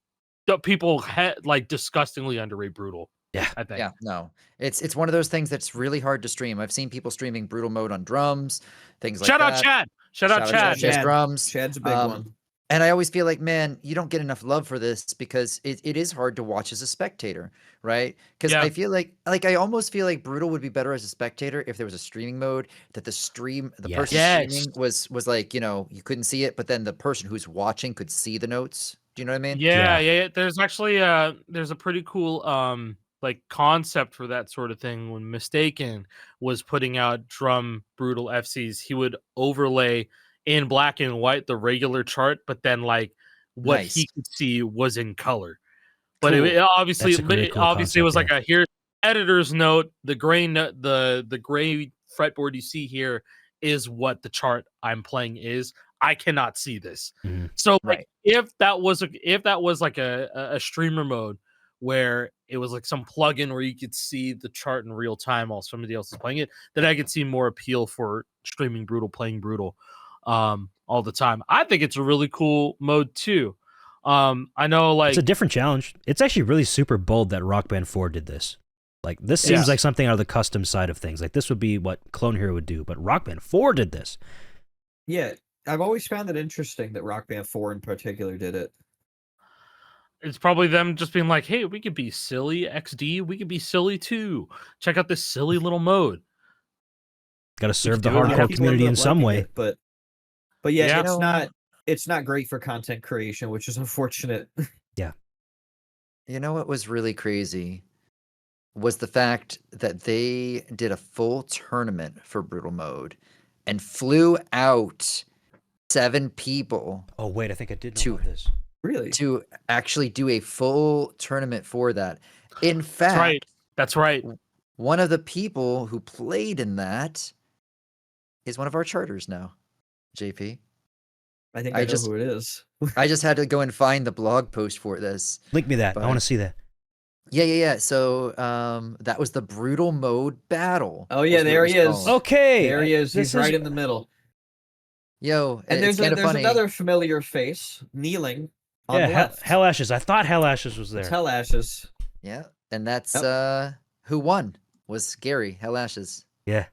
The people like disgustingly underrate Brutal. Yeah. I think. Yeah, no. It's one of those things that's really hard to stream. I've seen people streaming Brutal mode on drums, things like Shout that. out Chad. Shout out Chad. Chad. Drums. Chad's a big one. And I always feel like, man, you don't get enough love for this because it is hard to watch as a spectator, right? Because Yeah. I feel like I almost feel like Brutal would be better as a spectator if there was a streaming mode that the Yes. person Yes. streaming was like, you couldn't see it, but then the person who's watching could see the notes. Do you know what I mean? Yeah. There's actually there's a pretty cool like concept for that sort of thing. When Mistaken was putting out drum Brutal FCs, he would overlay in black and white the regular chart, but then like what he Nice. could see was in color. But Cool. it obviously, That's a pretty cool obviously it was concept, like a here editor's note. The gray note, the gray fretboard you see here is what the chart I'm playing is. I cannot see this. Mhm. So like Right. if that was like a streamer mode where it was like some plugin where you could see the chart in real time while somebody else is playing it, then I could see more appeal for streaming Brutal, playing Brutal all the time. I think it's a really cool mode too. I know like It's a different challenge. It's actually really super bold that Rock Band 4 did this. Like this seems Yes. like something out of the custom side of things. Like this would be what Clone Hero would do, but Rock Band 4 did this. Yeah, I've always found it interesting that Rock Band 4 in particular did it. It's probably them just being like, hey, we could be silly XD. We could be silly too. Check out this silly little mode. Got to serve the do it. hardcore People community ended in up some liking way. it, but yeah, Yeah. it's not great for content creation, which is unfortunate. You know what was really crazy was the fact that they did a full tournament for Brutal Mode and flew out 7 people Oh wait, I think I did know Two. about this. Really? to actually do a full tournament for that. In fact, That's right. That's right. one of the people who played in that is one of our charters now, JP. I think I I know just- who it is. I just had to go and find the blog post for this. Link me that. I But- want to see that. Yeah. So that was the Brutal Mode battle. Oh, yeah, was what it there was he is. called. Okay. There he is. This He's right in the middle. Yo, And it's there's kind of funny. another familiar face kneeling on Yeah, the left. Hell Ashes. I thought Hell Ashes was there. It's Hell Ashes. Yeah, and that's Yep. who won was Gary Hell Ashes. Yeah.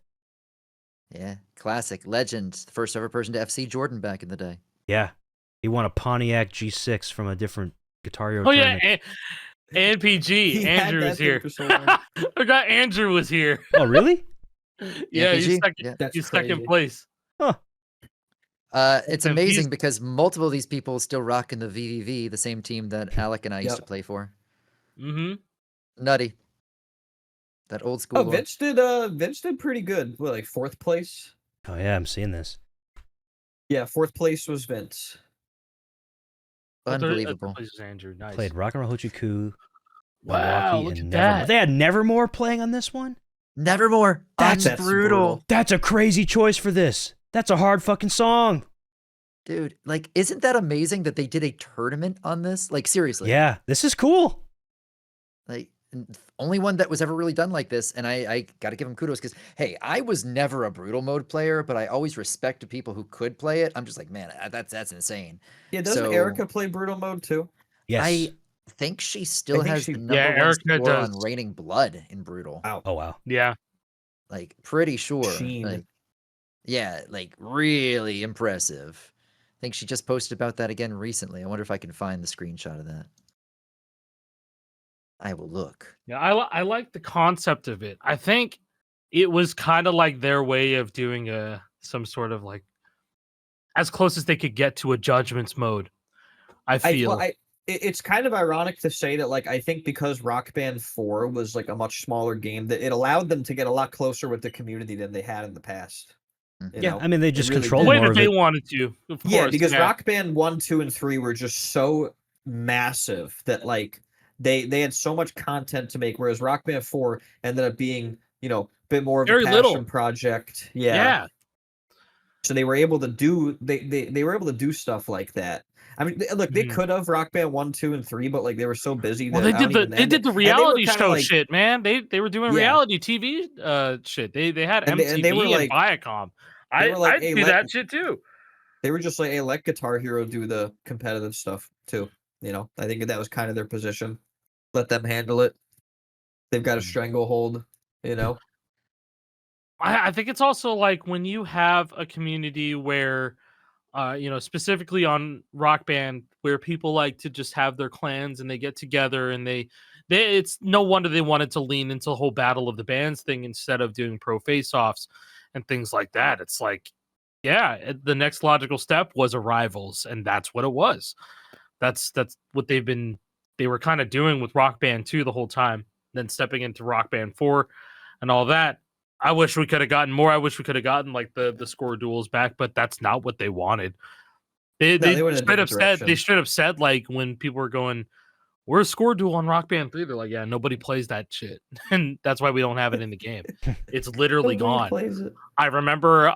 Yeah, classic legend, the first ever person to FC Jordan back in the day. Yeah. He won a Pontiac G6 from a different Guitar Hero Oh yeah, tournament. and PG. He had Andrew that was thing here. for so long. I forgot Andrew was here. Oh, really? Yeah, PG? he's second. Yeah. That's He's crazy. second place. Huh. It's And he's- amazing because multiple of these people still rocking the VVV, the same team that Alec and I used to Yep. play for. Mm-hmm. Nutty. That old school. Oh, look. Vince did pretty good. What, like 4th place? Oh, yeah, I'm seeing this. Yeah, 4th place was Vince. Unbelievable. Places Andrew. Nice. Played Rock and Roll Hoochie Coo, Wow, Milwaukee, look and at Nevermore. that. They had Nevermore playing on this one? Nevermore. That's brutal. brutal. That's a crazy choice for this. That's a hard fucking song. Dude, like, isn't that amazing that they did a tournament on this? Like, seriously. Yeah, this is cool. Like, only one that was ever really done like this. And I got to give him kudos because, hey, I was never a Brutal Mode player, but I always respected people who could play it. I'm just like, man, that's insane. Yeah, doesn't So- Erica play Brutal Mode too? Yes. I think she still think has she- the number Yeah, one Erica score on does. Raining Blood in Brutal. Wow. Oh, wow. Yeah. Like, pretty sure. Machine. Like, yeah, like, really impressive. I think she just posted about that again recently. I wonder if I can find the screenshot of that. I will look. Yeah, I like the concept of it. I think it was kind of like their way of doing some sort of like as close as they could get to a judgments mode. I feel. It's kind of ironic to say that, like, I think because Rock Band 4 was like a much smaller game, that it allowed them to get a lot closer with the community than they had in the past. You Yeah, know? I mean, they just really control did. Wait, more if of they it. wanted to, of Yeah, course, because Rock Band 1, 2, and 3 were just so massive that, like, they had so much content to make, whereas Rock Band 4 ended up being, you know, a bit more of Very a passion little. project. Yeah. So they were able to do they were able to do stuff like that. I mean, look, they Mhm. could have Rock Band 1, 2, and 3, but like they were so busy. Well, that they I don't did the even- they and did the and they were reality kinda show like- shit, man. They were doing Yeah. reality TV shit. They had And MTV they were and like- Viacom. they were like, I'd "Hey, do let- that shit too. They were just like, hey, let Guitar Hero do the competitive stuff too. You know, I think that was kind of their position. Let them handle it. They've got a stranglehold. You know. I think it's also like when you have a community where, specifically on Rock Band, where people like to just have their clans and they get together and they it's no wonder they wanted to lean into the whole battle of the bands thing instead of doing pro face-offs and things like that. It's like, yeah, the next logical step was a rivals, and that's what it was. That's what they were kind of doing with Rock Band 2 the whole time, then stepping into Rock Band 4 and all that. I wish we could have gotten more. I wish we could have gotten like the score duels back, but that's not what they wanted. They went in a straight up different said direction. like when people were going, "We're a score duel on Rock Band 3," they're like, "Yeah, nobody plays that shit," and that's why we don't have it in the game. It's literally Nobody gone. plays it. I remember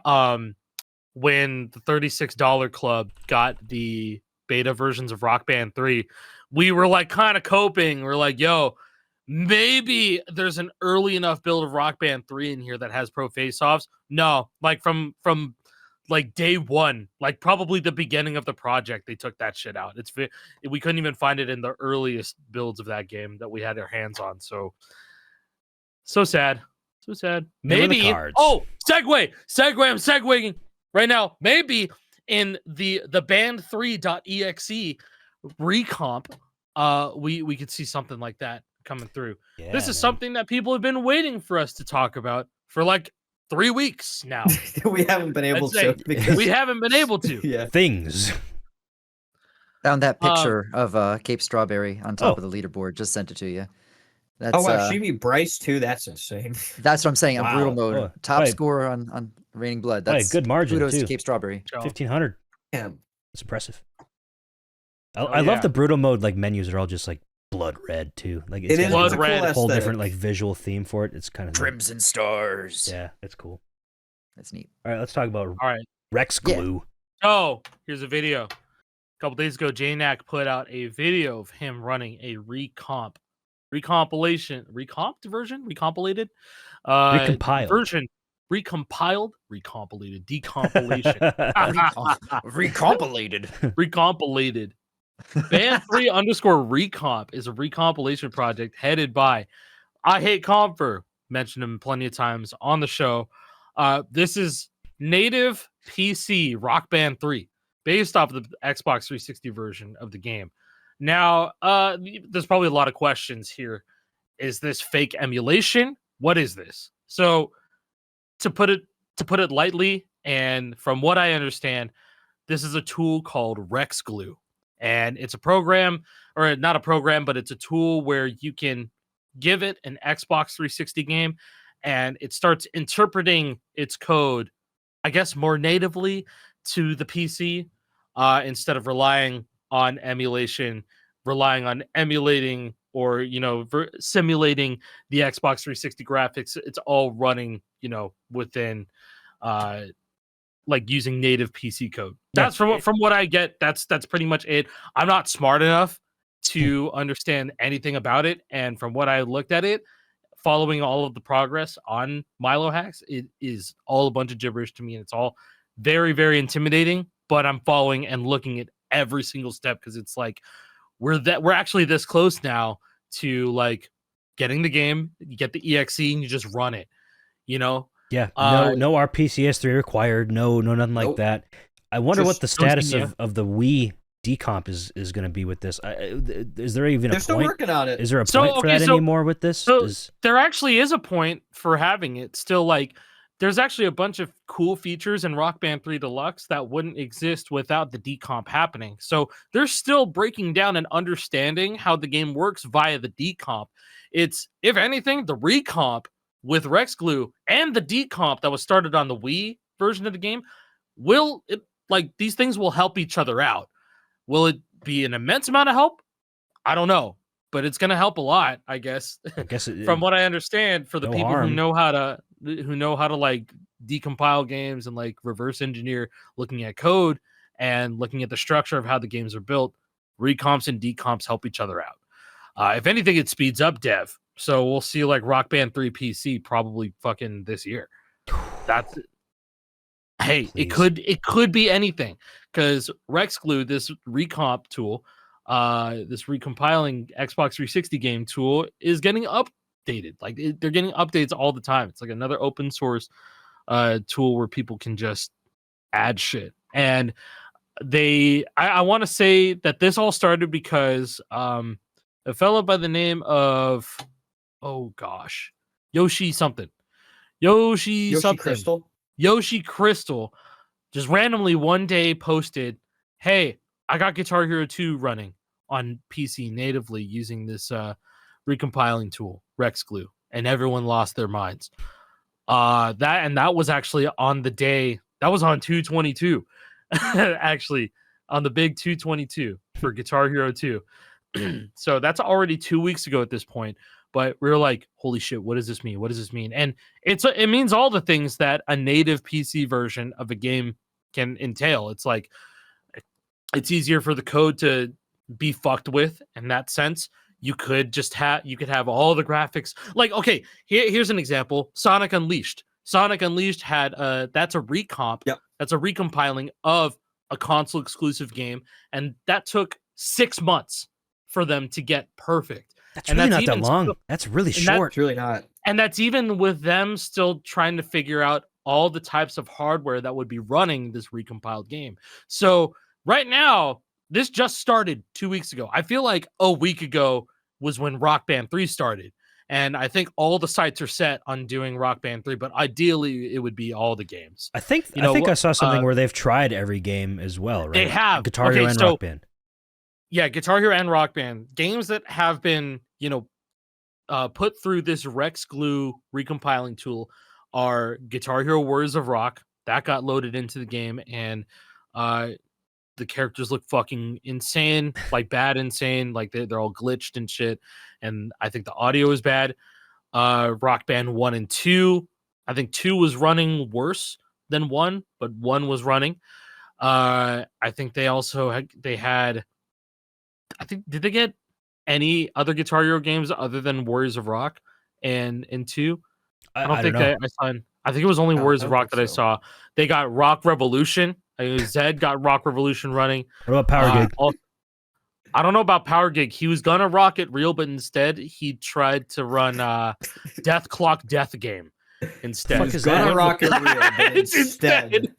when the $36 club got the beta versions of Rock Band 3, we were like kind of coping. We're like, yo, maybe there's an early enough build of Rock Band 3 in here that has pro face-offs. No, like from like day one, like probably the beginning of the project, they took that shit out. We couldn't even find it in the earliest builds of that game that we had our hands on. So So sad. So sad. They were the Maybe. cards. Oh, segue. I'm segueing right now. Maybe in the band3.exe recomp, we could see something like that coming through. Yeah, This is man. something that people have been waiting for us to talk about for like 3 weeks now. We haven't been able I'd say to because we haven't been able to. yeah. Things. Found that picture of Cape Strawberry on top of the leaderboard. Just sent it to you. That's Oh wow, she beat Bryce too. That's insane. that's what I'm saying. On Wow. brutal mode, Oh, top right. scorer on Raining Blood. Right, That's good margin, kudos too. to Cape Strawberry. 1,500. Yeah. It's impressive. Oh, I love yeah. the brutal mode. Like menus are all just like blood red too. Like it's It is got blood a like, red. cool a whole aesthetic. different like visual theme for it. It's kind of Crimson Stars. yeah, it's cool. That's neat. All right, let's talk about All right. Rexglue. Oh, here's a video. A couple days ago, JNack put out a video of him running a recompiled version, Recompiled. version, recompiled, decompilation, Recompilated. recompiled. Band3 _ recomp is a recompilation project headed by I Hate Comfer. Mentioned him plenty of times on the show. This is native PC Rock Band 3, based off of the Xbox 360 version of the game. Now, there's probably a lot of questions here. Is this fake emulation? What is this? So, to put it lightly, and from what I understand, this is a tool called Rexglue, and it's a program, or not a program, but it's a tool where you can give it an Xbox 360 game, and it starts interpreting its code, I guess, more natively to the PC, instead of relying on emulation, relying on emulating or simulating the Xbox 360 graphics. It's all running, within like using native PC code. That's from what I get. That's pretty much it. I'm not smart enough to understand anything about it, and from what I looked at it, following all of the progress on Milo hacks, it is all a bunch of gibberish to me, and it's all very, very intimidating. But I'm following and looking at every single step because it's like we're actually this close now to like getting the game. You get the EXE and you just run it. Yeah, no RPCS3 required. No, nothing like Nope. that. I wonder Just what the status yeah. of the Wii decomp is going to be with this. Is there even They're a still point? working on it. Is there a So, point for okay, that so- anymore with this? So there actually is a point for having it still. Like, there's actually a bunch of cool features in Rock Band 3 Deluxe that wouldn't exist without the decomp happening. So they're still breaking down and understanding how the game works via the decomp. It's, if anything, the recomp with Rexglue and the decomp that was started on the Wii version of the game these things will help each other out. Will it be an immense amount of help? I don't know, but it's going to help a lot, I guess. I guess From what I understand, for the no people harm. who know how to like decompile games and like reverse engineer, looking at code and looking at the structure of how the games are built, recomps and decomps help each other out. If anything, it speeds up dev. So we'll see like Rock Band 3 PC probably fucking this year. That's hey, Please. it could be anything, because Rexglue, this recomp tool, this recompiling Xbox 360 game tool, is getting updated. Like they're getting updates all the time. It's like another open source tool where people can just add shit. And I want to say that this all started because a fellow by the name of Yoshi something. Yoshi Crystal just randomly one day posted, "Hey, I got Guitar Hero 2 running on PC natively using this recompiling tool, Rexglue," and everyone lost their minds. That was actually on the day, that was on 2/22, actually on the big 2/22 for Guitar Hero 2. So that's already 2 weeks ago at this point. But we were like, holy shit, what does this mean? What does this mean? And it means all the things that a native PC version of a game can entail. It's like, it's easier for the code to be fucked with in that sense. You could have all the graphics. Like, okay, here's an example. Sonic Unleashed. Sonic Unleashed had that's a recomp. Yep. That's a recompiling of a console exclusive game. And that took 6 months for them to get perfect. That's and really that's not that even long. still- That's really and that- short. It's really not. And that's even with them still trying to figure out all the types of hardware that would be running this recompiled game. So right now, this just started 2 weeks ago. I feel like a week ago was when Rock Band 3 started. And I think all the sites are set on doing Rock Band 3, but ideally it would be all the games. I think I saw something where they've tried every game as well, right? They have. Guitar Hero and Rock Band. Yeah, Guitar Hero and Rock Band. Games that have been, put through this Rexglue recompiling tool are Guitar Hero Warriors of Rock. That got loaded into the game, and the characters look fucking insane, like bad insane, like they're all glitched and shit. And I think the audio is bad. Rock Band 1 and 2. I think 2 was running worse than 1, but 1 was running. I think they also had did they get any other Guitar Hero games other than Warriors of Rock and 2? I don't think I saw. I think it was only Warriors of Rock that I saw. They got Rock Revolution. Zed got Rock Revolution running. What about Power Gig? I don't know about Power Gig. He was gonna rock it real, but instead he tried to run Death Clock Death Game instead. He was gonna rock it real, but instead.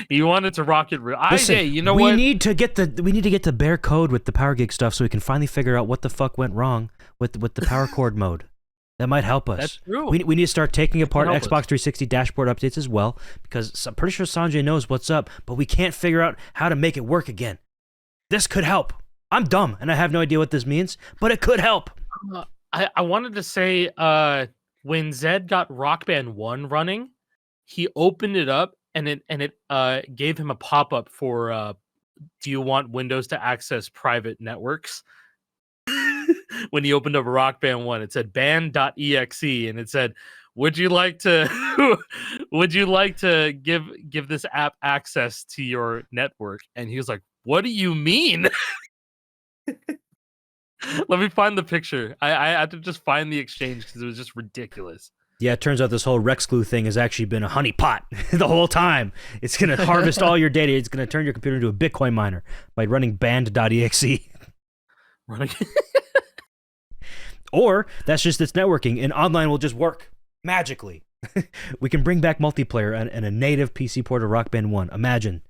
He wanted to rock it real. Listen, you know we what? need to get the bare code with the Power Gig stuff so we can finally figure out what the fuck went wrong with the power chord mode. That might help us. That's true. We need to start taking apart Xbox 360 dashboard updates as well, because I'm pretty sure Sanjay knows what's up, but we can't figure out how to make it work again. This could help. I'm dumb, and I have no idea what this means, but it could help. I wanted to say, when Zed got Rock Band 1 running, he opened it up, and it gave him a pop-up for, do you want Windows to access private networks? When he opened up Rock Band 1, it said band.exe, and it said, would you like to give this app access to your network? And he was like, what do you mean? Let me find the picture. I had to just find the exchange because it was just ridiculous. Yeah, it turns out this whole Rexglue thing has actually been a honeypot the whole time. It's going to harvest all your data. It's going to turn your computer into a Bitcoin miner by running band.exe. Or that's just its networking, and online will just work magically. We can bring back multiplayer and a native PC port of Rock Band 1. Imagine.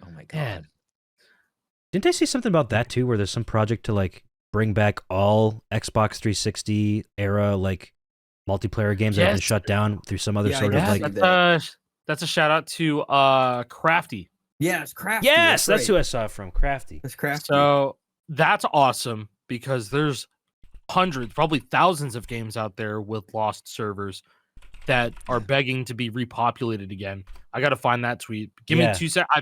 Oh my god. Man. Didn't I see something about that too, where there's some project to like bring back all Xbox 360 era like multiplayer games that have been shut down through some other sort of like. That's a shout out to Crafty. Yeah, it's Crafty. Yes, that's who I saw it from. Crafty. It's Crafty. So that's awesome because there's hundreds, probably thousands of games out there with lost servers that are begging to be repopulated again. I gotta find that tweet. Give me 2 seconds.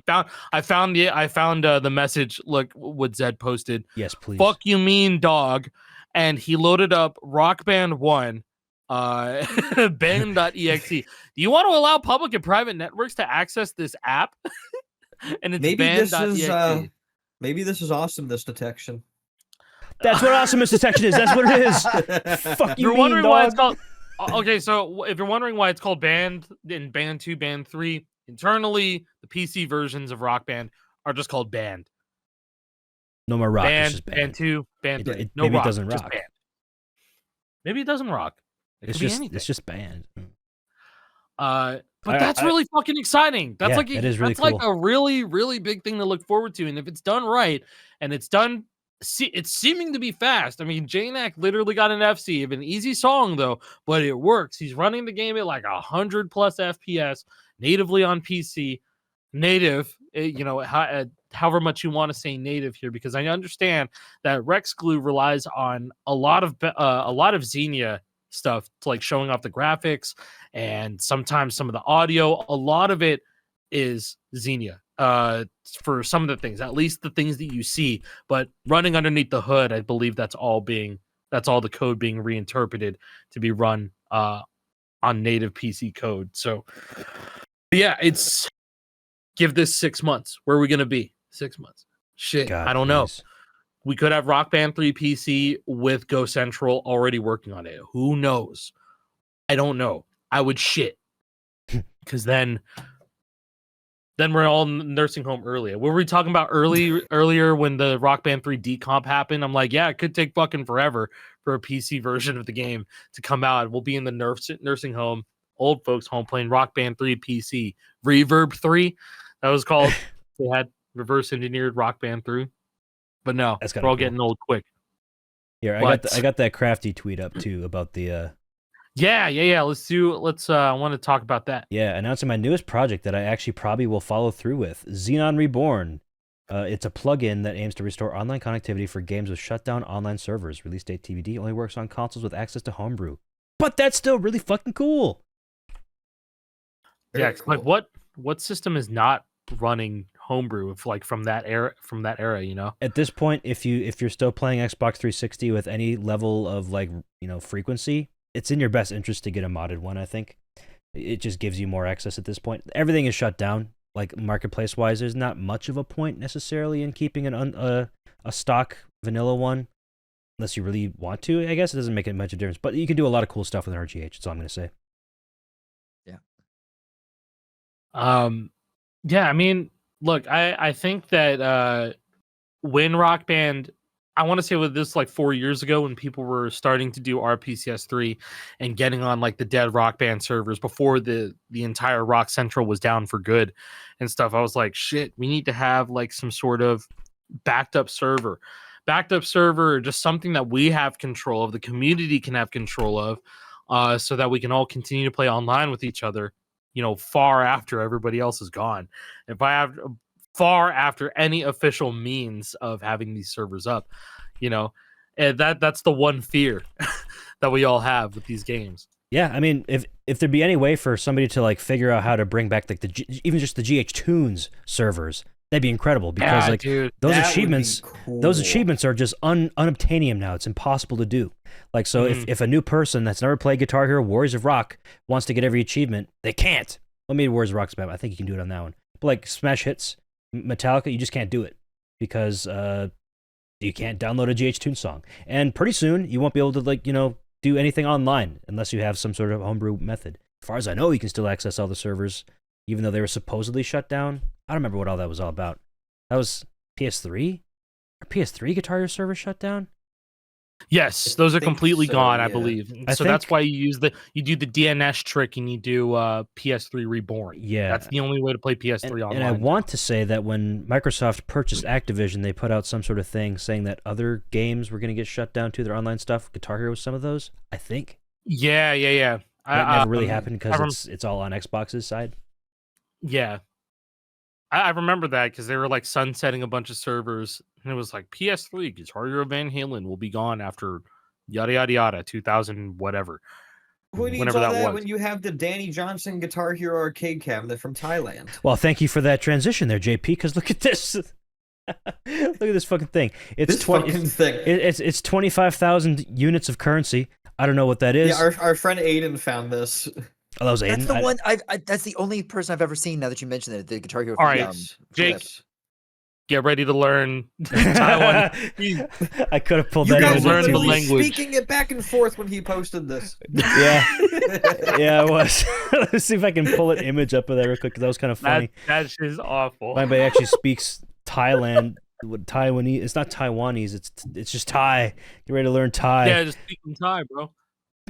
I found the message. Look what Zed posted. Yes, please. Fuck you mean dog. And he loaded up Rock Band 1, band.exe. Do you want to allow public and private networks to access this app? And it's band.exe. Maybe this is awesomeness detection. That's what awesomeness detection is. That's what it is. Fuck you, you're wondering dog. why it's called. Okay, so if you're wondering why it's called Band in Band 2, Band 3, internally the PC versions of Rock Band are just called Band. No more rock. Band, it's just band. Band 2, Band 3. No maybe rock, it doesn't just rock. Band. Maybe it doesn't rock. It's just band. But that's really fucking exciting. That's it is really that's cool. like a really, really big thing to look forward to. And if it's done right, and it's done, it's seeming to be fast. I mean, Janak literally got an FC of an easy song though, but it works. He's running the game at like 100+ FPS natively on PC. Native, however much you want to say native here, because I understand that Rexglue relies on a lot of Xenia stuff to like showing off the graphics and sometimes some of the audio. A lot of it is Xenia for some of the things, at least the things that you see, but running underneath the hood, I believe that's all the code being reinterpreted to be run on native PC code. So yeah, give this 6 months. Where are we going to be? 6 months. Shit. God, I don't know. please. We could have Rock Band 3 PC with Go Central already working on it. Who knows? I don't know. I would shit. Because then Then we're all nursing home earlier. What were we talking about earlier when the Rock Band 3 decomp happened? I'm like, yeah, it could take fucking forever for a PC version of the game to come out. We'll be in the nursing home, old folks home playing Rock Band 3 PC. Reverb 3, that was called. They had reverse engineered Rock Band 3. But no, we're all getting old quick. Here, I got that Crafty tweet up too about the Yeah. Let's I want to talk about that. Yeah, announcing my newest project that I actually probably will follow through with, Xenon Reborn. It's a plugin that aims to restore online connectivity for games with shut down online servers. Release date TBD, only works on consoles with access to homebrew. But that's still really fucking cool. Yeah, cool. Like what system is not running homebrew if like from that era, you know? At this point, if you're still playing Xbox 360 with any level of like, frequency, it's in your best interest to get a modded one, I think. It just gives you more access at this point. Everything is shut down. Like marketplace-wise, there's not much of a point necessarily in keeping a stock vanilla one, unless you really want to. I guess it doesn't make it much of a difference. But you can do a lot of cool stuff with RGH. That's all I'm going to say. Yeah. Yeah, I mean, look, I think that when Rock Band, I want to say with this like 4 years ago when people were starting to do RPCS3 and getting on like the dead Rock Band servers before the entire Rock Central was down for good and stuff, I was like, shit, we need to have like some sort of backed up server, or just something that we have control of, the community can have control of, so that we can all continue to play online with each other, far after everybody else is gone. If I have far after any official means of having these servers up, and that's the one fear that we all have with these games. Yeah, I mean, if there'd be any way for somebody to like figure out how to bring back like even just the GH Tunes servers, that'd be incredible because those achievements are just unobtainium now. It's impossible to do. Like, so if a new person that's never played Guitar Hero Warriors of Rock wants to get every achievement, they can't. Well, maybe Warriors of Rock's bad. I think you can do it on that one. But like Smash Hits, Metallica, you just can't do it because you can't download a GH Tune song. And pretty soon you won't be able to do anything online unless you have some sort of homebrew method. As far as I know, you can still access all the servers, even though they were supposedly shut down. I don't remember what all that was all about. That was PS3? Are PS3 Guitar Hero servers shut down? Yes, those are completely gone, I believe. So that's why you do the DNS trick and you do PS3 Reborn. Yeah. That's the only way to play PS3 online. And I want to say that when Microsoft purchased Activision, they put out some sort of thing saying that other games were going to get shut down too, their online stuff. Guitar Hero was some of those, I think. Yeah. That never really happened because it's all on Xbox's side. Yeah. I remember that because they were like sunsetting a bunch of servers, and it was like PS3 Guitar Hero Van Halen will be gone after yada yada yada 2000 whatever. Who needs whenever all that was. when you have the Danny Johnson Guitar Hero arcade cabinet from Thailand? Well, thank you for that transition there, JP. Because look at this. Look at this fucking thing. It's 25,000 units of currency. I don't know what that is. Yeah, our friend Aiden found this. Oh, that was Aiden. That's the one. That's the only person I've ever seen. Now that you mentioned it, the Guitar Hero. All right, Jake, get ready to learn Taiwan. I could have pulled you that. guys in were the language. speaking it back and forth when he posted this. Yeah, yeah, it was. Let's see if I can pull an image up of that real quick because that was kind of funny. That is awful. My buddy actually speaks Taiwanese. It's not Taiwanese. It's just Thai. Get ready to learn Thai. Yeah, just speaking Thai, bro.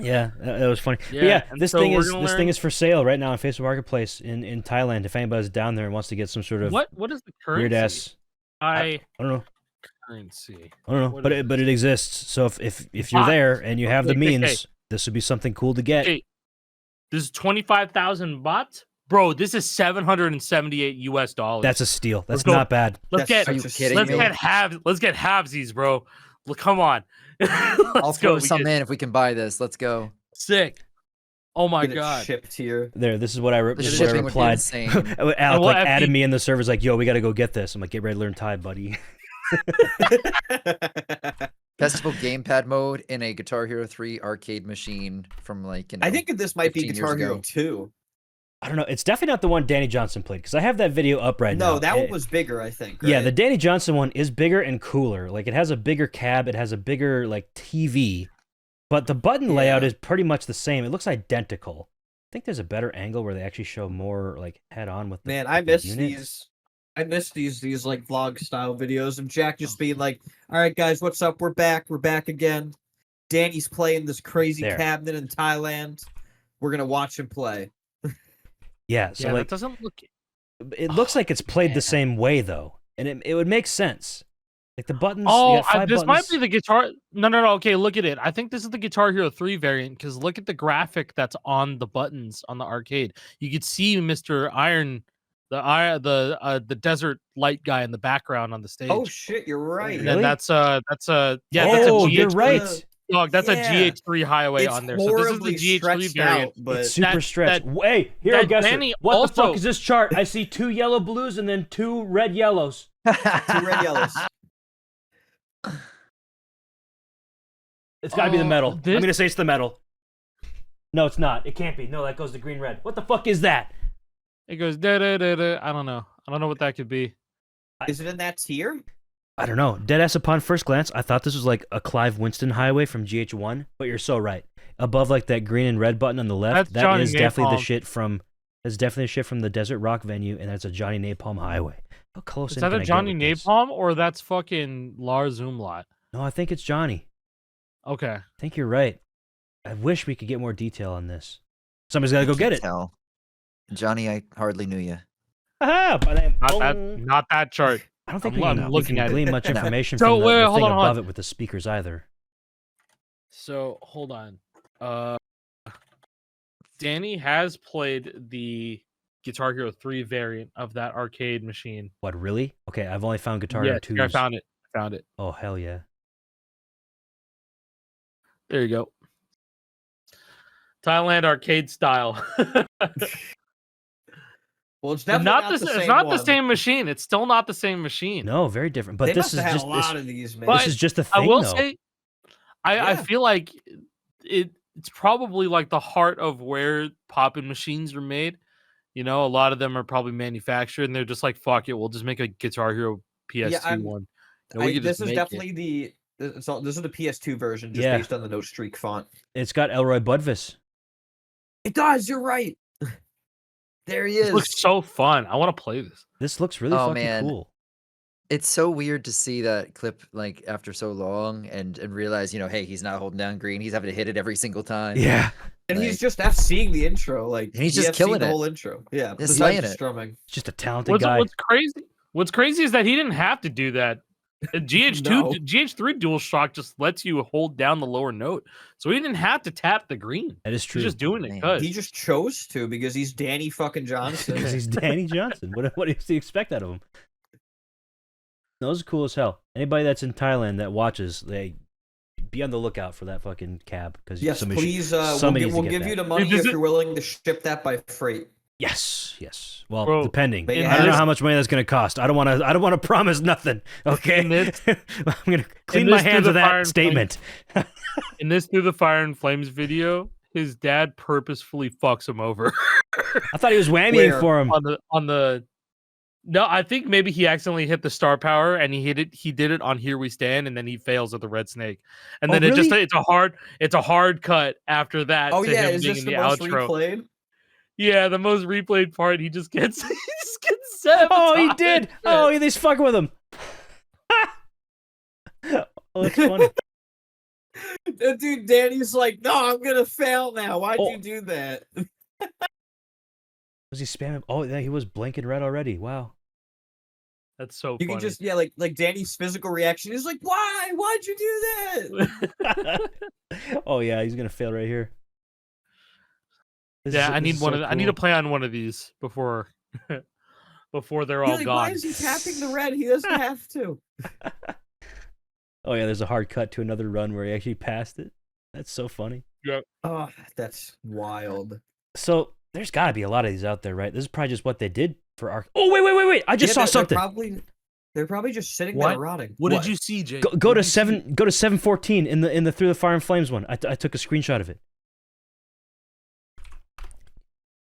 Yeah, that was funny. Yeah, but this thing is for sale right now on Facebook Marketplace in Thailand. If anybody's down there and wants to get some sort of what is the currency? Weird ass. I don't know. Currency. I don't know, but it exists. So if you're there and you have the means, this would be something cool to get. Hey, this is 25,000 baht, bro. This is $778 US. That's a steal. That's not bad. Are you kidding me? Let's get halvesies, bro. Look, come on. I'll throw some in if we can buy this. Let's go. Sick. Oh my Get it god. shipped here. There, this is what I shipping would be replied. insane. Alec added me in the servers like, yo, we got to go get this. I'm like, get ready to learn Thai, buddy. Festival gamepad mode in a Guitar Hero 3 arcade machine from I think this might be 15 years Guitar Hero ago. 2. I don't know. It's definitely not the one Danny Johnson played because I have that video up right now. No, that one was bigger, I think. Right? Yeah, the Danny Johnson one is bigger and cooler. Like it has a bigger cab, it has a bigger TV, but the button layout is pretty much the same. It looks identical. think there's a better angle where they actually show more like head on with the Man, I with the miss unit. these. I miss these like vlog style videos of Jack just being like, "All right, guys, what's up? We're back again. Danny's playing this crazy There. cabinet in Thailand. We're gonna watch him play." Yeah, so yeah, like that doesn't look. it looks like it's played man. the same way though, and it would make sense. Like the buttons. Oh, you got 5 this buttons. might be the guitar. No. Okay, look at it. I think this is the Guitar Hero 3 variant because look at the graphic that's on the buttons on the arcade. You could see Mr. Iron, the desert light guy in the background on the stage. Oh shit, you're right. And then Really? that's a that's a oh, GH you're right. dog. That's a Yeah. GH3 highway It's on there. So this is horribly the GH3 stretched variant. out, but It's super that- stretched. that- Hey, here, that guess Danny it. What the also- fuck is this chart? I see 2 yellow blues and then 2 red yellows. 2 red yellows. It's got to be the Oh, metal. this- I'm gonna say it's the metal. No, it's not. It can't be. No, that goes to green red. What the fuck is that? It goes da da da da. I don't know. I don't know what that could be. Is it in that tier? I don't know. Deadass upon first glance, I thought this was like a Clive Winston highway from GH1, but you're so right. Above like that green and red button on the left, That's that Johnny is definitely the Napalm. shit from. That's definitely the shit from the Desert Rock venue, and that's a Johnny Napalm highway. How close Is in that can a I get Johnny with this? Napalm or that's fucking Lars Umlaut? No, I think it's Johnny. Okay. I think you're right. I wish we could get more detail on this. Somebody's got to go get it. Tell. Johnny, I hardly knew you. Aha! Not that chart. I don't think I'm we looking can at it. glean much information So, from the, wait, the hold thing on, hold above on. it with the speakers either. So hold on. Danny has played the Guitar Hero 3 variant of that arcade machine. What, really? Okay, I've only found Guitar Hero Yeah, 2s. I found it. Oh, hell yeah. There you go. Thailand arcade style. Well, it's But definitely not not the, the it's same not one. the same machine. It's still not the same machine. No, very different. But They this must is have had just a lot this, of these, man. this is just a I thing, will though. say, I Yeah. feel like it's probably like the heart of where poppin' machines are made. You know, a lot of them are probably manufactured, and they're just like, "Fuck it, we'll just make a Guitar Hero PS2 I'm- one." And we could this just is make definitely this is the PS2 version, just Yeah. based on the no streak font. It's got Elroy Budvis. It does. You're right. There he It is. looks so fun. I want to play this. This looks really Oh, fucking man. cool. It's so weird to see that clip like after so long and realize, hey, he's not holding down green. He's having to hit it every single time. Yeah. And Like- he's just FCing the intro, like And he's he just FC'd killing the it. whole intro. Yeah, Just besides slaying the it. strumming. Just a talented guy. What's crazy is that he didn't have to do that. GH2, No. GH3 DualShock just lets you hold down the lower note, so he didn't have to tap the green. That is true. He's just doing it Man. because He just chose to because he's Danny fucking Johnson. Because he's Danny Johnson. What do you expect out of him? Those are cool as hell. Anybody that's in Thailand that watches, they be on the lookout for that fucking cab. Because Yes, please. We'll somebody give, needs to we'll get give you that. the money Dude, if this you're willing to ship that by freight. Yes. Well, Bro, depending. but I yeah, don't know this- how much money that's gonna cost. I don't want to promise nothing. Okay. In this- I'm gonna clean in my this hands through of the fire that and statement. in this Through the Fire and Flames video, his dad purposefully fucks him over I thought he was whammying Where? for him. on the. No, I think maybe he accidentally hit the star power and he did it on Here We Stand, and then he fails at the red snake, and Oh, then really? it's a hard cut after that. Oh to yeah, him is being this in the most outro. replayed? Yeah, the most replayed part. He just gets Oh, he sabotaged. did. Oh, he's fucking with him. Oh, that's funny. Dude, Danny's like, no, I'm gonna fail now. Why'd Oh. you do that? Was he spamming? Oh, yeah, he was blinking red already. Wow. That's so You funny. can just like Danny's physical reaction. He's like, why? Why'd you do that? Oh yeah, he's gonna fail right here. This yeah, is- I this need is one so of. I need to cool. play on one of these before before they're all You're like, why gone. is he tapping the red? He doesn't have to. Oh yeah, there's a hard cut to another run where he actually passed it. That's so funny. Oh, that's wild. So there's got to be a lot of these out there, right? This is probably just what they did for our. Oh wait! I just Yeah, saw they're something. They're probably just sitting What? there rotting. What What? did you see, Jay? Go What to did you see? Go to 714 in the Through the Fire and Flames one. I took a screenshot of it.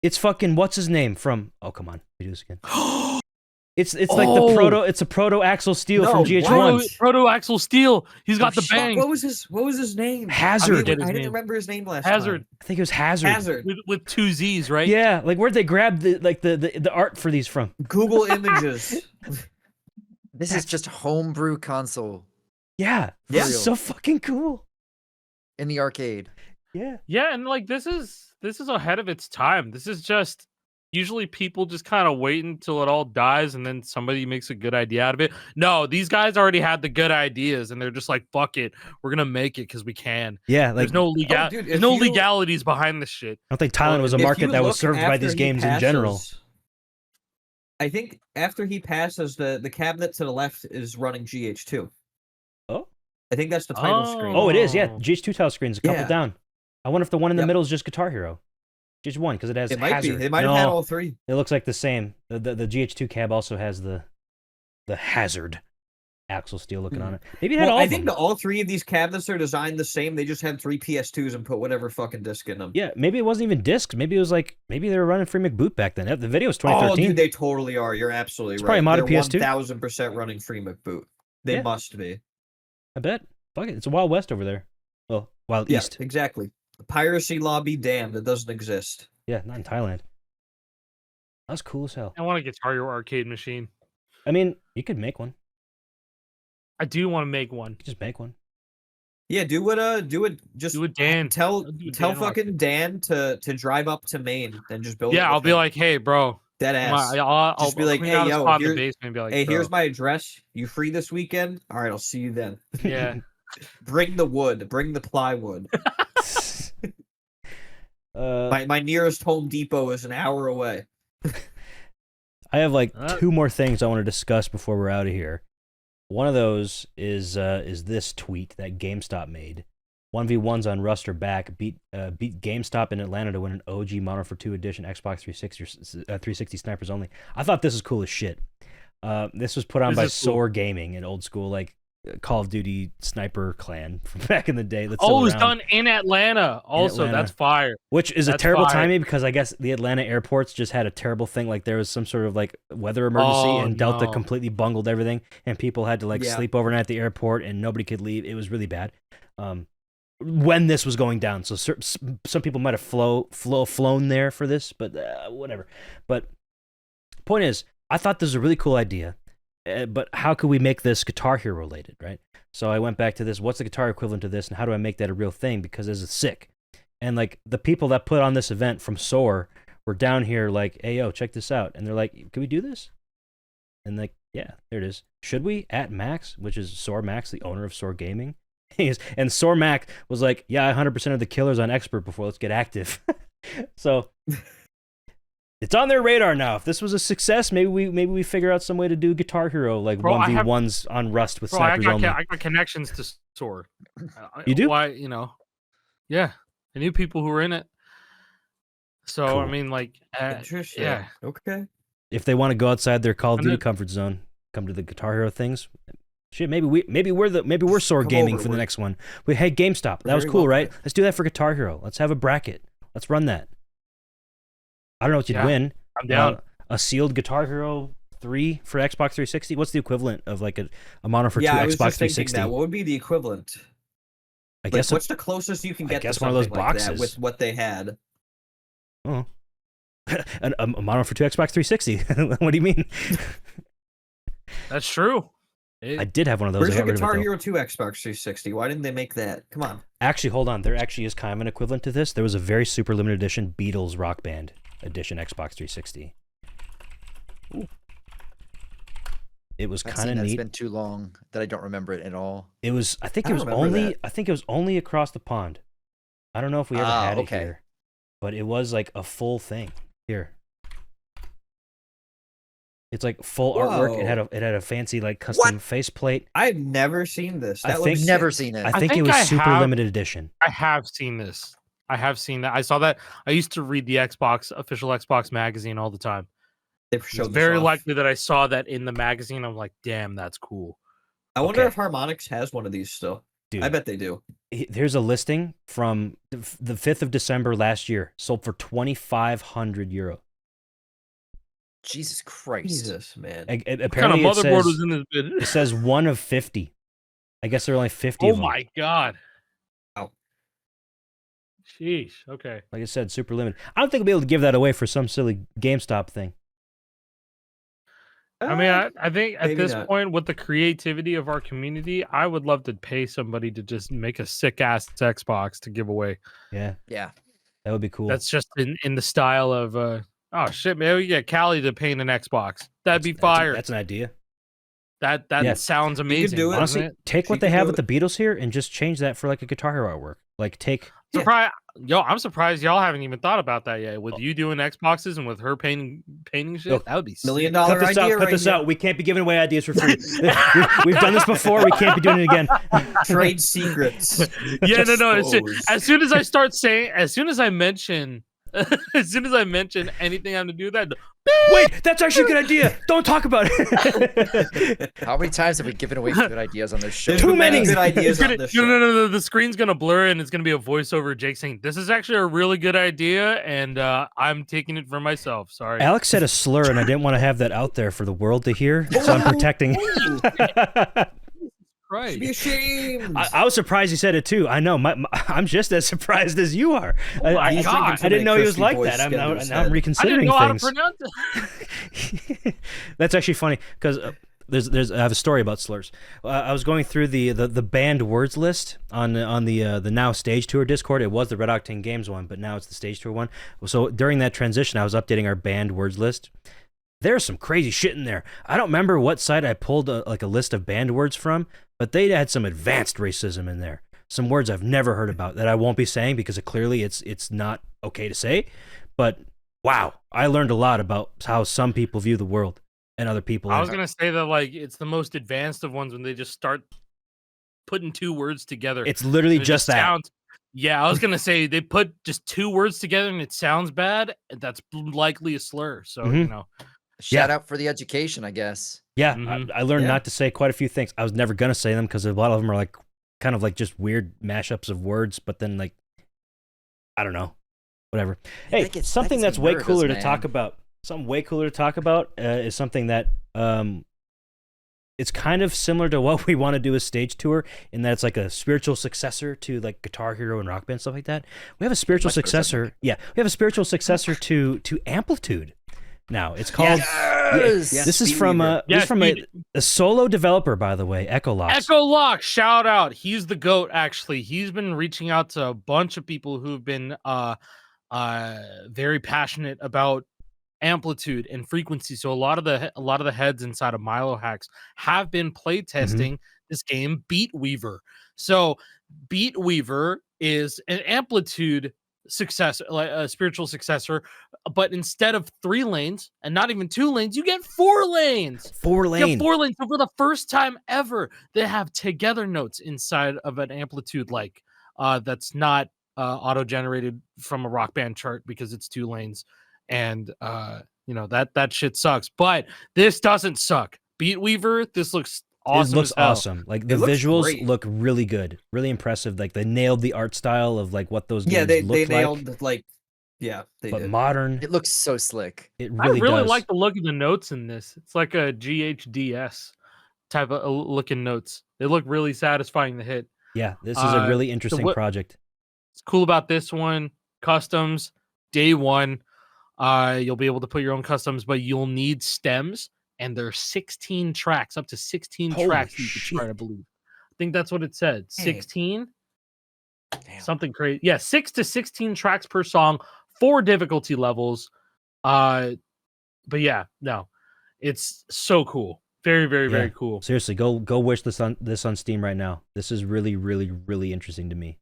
It's fucking what's his name from? Oh come on, let me do this again. It's like it's a proto Axel Steel from No, GH1. Proto Axel Steel. He's got the Fuck, bang. What was his name? Hazard. I didn't remember his name last Hazard. time. I think it was Hazard. Hazard. With 2 Z's, right? Yeah, like where'd they grab the art for these from? Google Images. This is just homebrew console Yeah, Yeah. this is so fucking cool. in the arcade. Yeah. Yeah, and like this is ahead of its time. This is just usually people just kind of wait until it all dies and then somebody makes a good idea out of it. No, these guys already had the good ideas and they're just like, fuck it, we're gonna make it because we can. Yeah, like There's no dude, there's no legalities behind this shit. I don't think Thailand was a If market you that was look served by after these he games in general. passes- I think after he passes, the cabinet to the left is running GH2. Oh. I think that's the title screen. Oh, it is. Yeah, Oh. GH2 tile screen's a couple Yeah. down. I wonder if the one in the Yep. middle is just Guitar Hero. GH1 because it has It might Hazard. be. They might have had No, all three. it looks like the same. The GH2 cab also has the Hazard Axel Steel looking on it. Maybe it had Well, all I of think them. all three of these cabinets are designed the same. They just had 3 PS2s and put whatever fucking disc in them. Yeah, maybe it wasn't even discs. Maybe it was like maybe they were running Free McBoot back then. The video was Oh, 2013. dude, they totally are. You're absolutely It's right. probably modded They're PS2. 1000% running Free McBoot. They Yeah. must be. I bet. Fuck it, it's a Wild West over there. Well, Wild Yeah, East. exactly. Piracy law be damned. It doesn't exist. Yeah, not in Thailand. That's cool as hell. I want a Guitar Hero arcade machine. I mean, you could make one. I do want to make one. You could just make one. Yeah, do it. Just Do it, Dan. tell I'll do a tell Dan fucking Dan to drive up to Maine and just build. Yeah, it I'll with be him. like, hey, bro. dead ass. I'll Just be like, clean hey, out a yo, spot in here- the basement and be like, Hey, here's bro. my address. You free this weekend? All right, I'll see you then. Yeah. Bring the wood. Bring the plywood. My nearest Home Depot is an hour away. I have like Uh, 2 more things I want to discuss before we're out of here. One of those is this tweet that GameStop made. 1v1s on Rust are back. Beat GameStop in Atlanta to win an OG Modern for 2 edition Xbox 360 snipers only. I thought this was cool as shit. This was put on This by is cool. Soar Gaming, an old school like Call of Duty sniper clan from back in the day. That's Oh, still it was around. done in Atlanta. Also, Atlanta. that's fire. Which is a That's terrible fire. timing because I guess the Atlanta airports just had a terrible thing. Like there was some sort of like weather emergency Oh, and Delta no. completely bungled everything and people had to like Yeah. sleep overnight at the airport and nobody could leave. It was really bad. When this was going down. So some people might have flown there for this, but whatever. But point is, I thought this was a really cool idea. But how could we make this Guitar Hero related, right? So I went back to this. What's the guitar equivalent to this, and how do I make that a real thing? Because this is sick. And like the people that put on this event from Soar were down here, like, "Hey, yo, check this out." And they're like, "Can we do this?" And like, yeah, there it is. Should we? At Max, which is Soar Max, the owner of Soar Gaming, and Soar Max was like, "Yeah, 100% of the killers on Expert before. Let's get active." So. It's on their radar now. If this was a success, maybe we figure out some way to do Guitar Hero like Bro, I have- 1v1s on Rust with Bro, I snipers got, only. I got connections to Soar. You do? Why, yeah. I knew people who were in it. So, Cool. I mean, like, Interesting. yeah. Okay. If they want to go outside their Call of I'm Duty not- comfort zone, come to the Guitar Hero things. Shit, maybe we're Soar Come Gaming over, for the we're- next one. Hey, GameStop, that was Very cool, welcome. right? Let's do that for Guitar Hero. Let's have a bracket. Let's run that. I don't know what you'd Yeah. win. I'm down. A sealed Guitar Hero 3 for Xbox 360. What's the equivalent of like a Modern for 2 Yeah, I was Xbox just thinking 360? that. What would be the equivalent? I Like, guess what's the closest you can I get guess to one of those something like that boxes. with what they had? Oh. a Modern for 2 Xbox 360. What do you mean? That's true. I did have one of those. Where's I your got rid of it, Guitar though. Hero 2 Xbox 360? Why didn't they make that? Come on. Actually, hold on. There actually is kind of an equivalent to this. There was a very super limited edition Beatles Rock Band edition Xbox 360. Ooh. It was I've kind seen of that. It's neat. been too long that I don't remember it at all. It was. I think I it was remember only. that. I think it was only across the pond. I don't know if we ever had it okay. here, but it was like a full thing. Here. It's like full artwork. It had a fancy like custom faceplate. I've never seen this. I That think- looks Never sick. seen it. I think it was super have- limited edition. I have seen this. I have seen that. I saw that. I used to read the official Xbox magazine all the time. They It's showed this very off. likely that I saw that in the magazine. I'm like, damn, that's cool. I wonder Okay. if Harmonix has one of these still. Dude, I bet they do. There's a listing from the 5th of December last year. Sold for €2,500. Jesus Christ. Jesus, man. What kind of Apparently, motherboard was in this bit? it says 1 of 50. I guess there are only 50 Oh of them. my god. Wow. Sheesh. Okay. Like I said, super limited. I don't think we'll be able to give that away for some silly GameStop thing. I mean, I think at maybe this not. point, with the creativity of our community, I would love to pay somebody to just make a sick ass Xbox to give away. Yeah, Yeah. that would be cool. That's just in the style of oh shit, maybe we get Callie to paint an Xbox. That'd be That's fire. That's an idea. That Yeah. sounds amazing. do it. doesn't Honestly, it? take what She they can have do with the Beatles here and just change that for like a Guitar Hero artwork. Like take Yeah. I'm surprised y'all haven't even thought about that yet. With you doing Xboxes and with her painting shit, Look, that would be $1 million cut this idea out. Cut right this here. out. We can't be giving away ideas for free. We've done this before. We can't be doing it again. Trade secrets. Yeah, no. It's Exposed. just, as soon as I start saying, as soon as I mention anything having to do with that, Wait, that's actually a good idea. Don't talk about it. How many times have we given away good ideas on this show? There's Too been many. good ideas it's gonna, on this no, show. no. The screen's gonna blur and it's gonna be a voiceover. Jake saying, "This is actually a really good idea," and I'm taking it for myself. Sorry. Alex said a slur, and I didn't want to have that out there for the world to hear, so I'm protecting. Right. Should be ashamed. I was surprised he said it too. I know. I'm just as surprised as you are. Oh my He's God. drinking I too didn't many know he was crispy like boys that. skin to his Now I'm head. I didn't reconsidering know how to things. pronounce it. That's actually funny because I have a story about slurs. I was going through the banned words list on the now Stage Tour Discord. It was the Red Octane Games one, but now it's the Stage Tour one. So during that transition, I was updating our banned words list. There's some crazy shit in there. I don't remember what site I pulled a list of banned words from, but they had some advanced racism in there. Some words I've never heard about that I won't be saying because clearly it's not okay to say. But wow, I learned a lot about how some people view the world and other people. I was gonna say that like it's the most advanced of ones when they just start putting two words together. It's literally and it just that. sounds. Yeah, I was gonna say they put just two words together and it sounds bad. That's likely a slur. So Mhm. you know. Shout out for the education, I guess. Yeah, Mhm. I learned Yeah. not to say quite a few things. I was never gonna say them because a lot of them are like kind of like just weird mashups of words. But then like, I don't know, whatever. Hey, That gets something me that's way nervous, cooler to man. talk about. Something way cooler to talk about is something that it's kind of similar to what we want to do with Stage Tour in that it's like a spiritual successor to like Guitar Hero and Rock Band stuff like that. We have a spiritual Much better successor. Yeah, we have a spiritual successor to Amplitude. Now it's called. Yes! Yeah. This is Speed from Weaver. this is from Speed- a solo developer, by the way, Echolox. Echo Lock, shout out. He's the GOAT, actually. He's been reaching out to a bunch of people who've been very passionate about amplitude and frequency. So a lot of the heads inside of Milo Hacks have been play testing this game, Beat Weaver. So Beat Weaver is an amplitude successor, like a spiritual successor, but instead of 3 lanes and not even 2 lanes, you get 4 lanes. 4 You get lane. 4 lanes. So for the first time ever, they have together notes inside of an amplitude like that's not auto-generated from a Rock Band chart because it's 2 lanes. And you know that shit sucks. But this doesn't suck. Beat Weaver, this looks awesome. It looks as hell. awesome. Like the It looks visuals great. look really good, really impressive. Like they nailed the art style of like what those games Yeah, they looked nailed like they but did. modern. It looks so slick. It I really, really does. like the look of the notes in this. It's like a GHDS type of looking notes. They look really satisfying to hit. Yeah, this is a really interesting what- project. It's cool about this one. Customs, day one. You'll be able to put your own customs, but you'll need stems, and there's 16 tracks, up to 16 Holy tracks you can try shit. to believe. I think that's what it said. Dang. 16? Damn. Something crazy. Yeah, 6 to 16 tracks per song, 4 difficulty levels. But yeah, no. It's so cool. Very, very, Yeah. very cool. Seriously, go wish this on Steam right now. This is really, really, really interesting to me.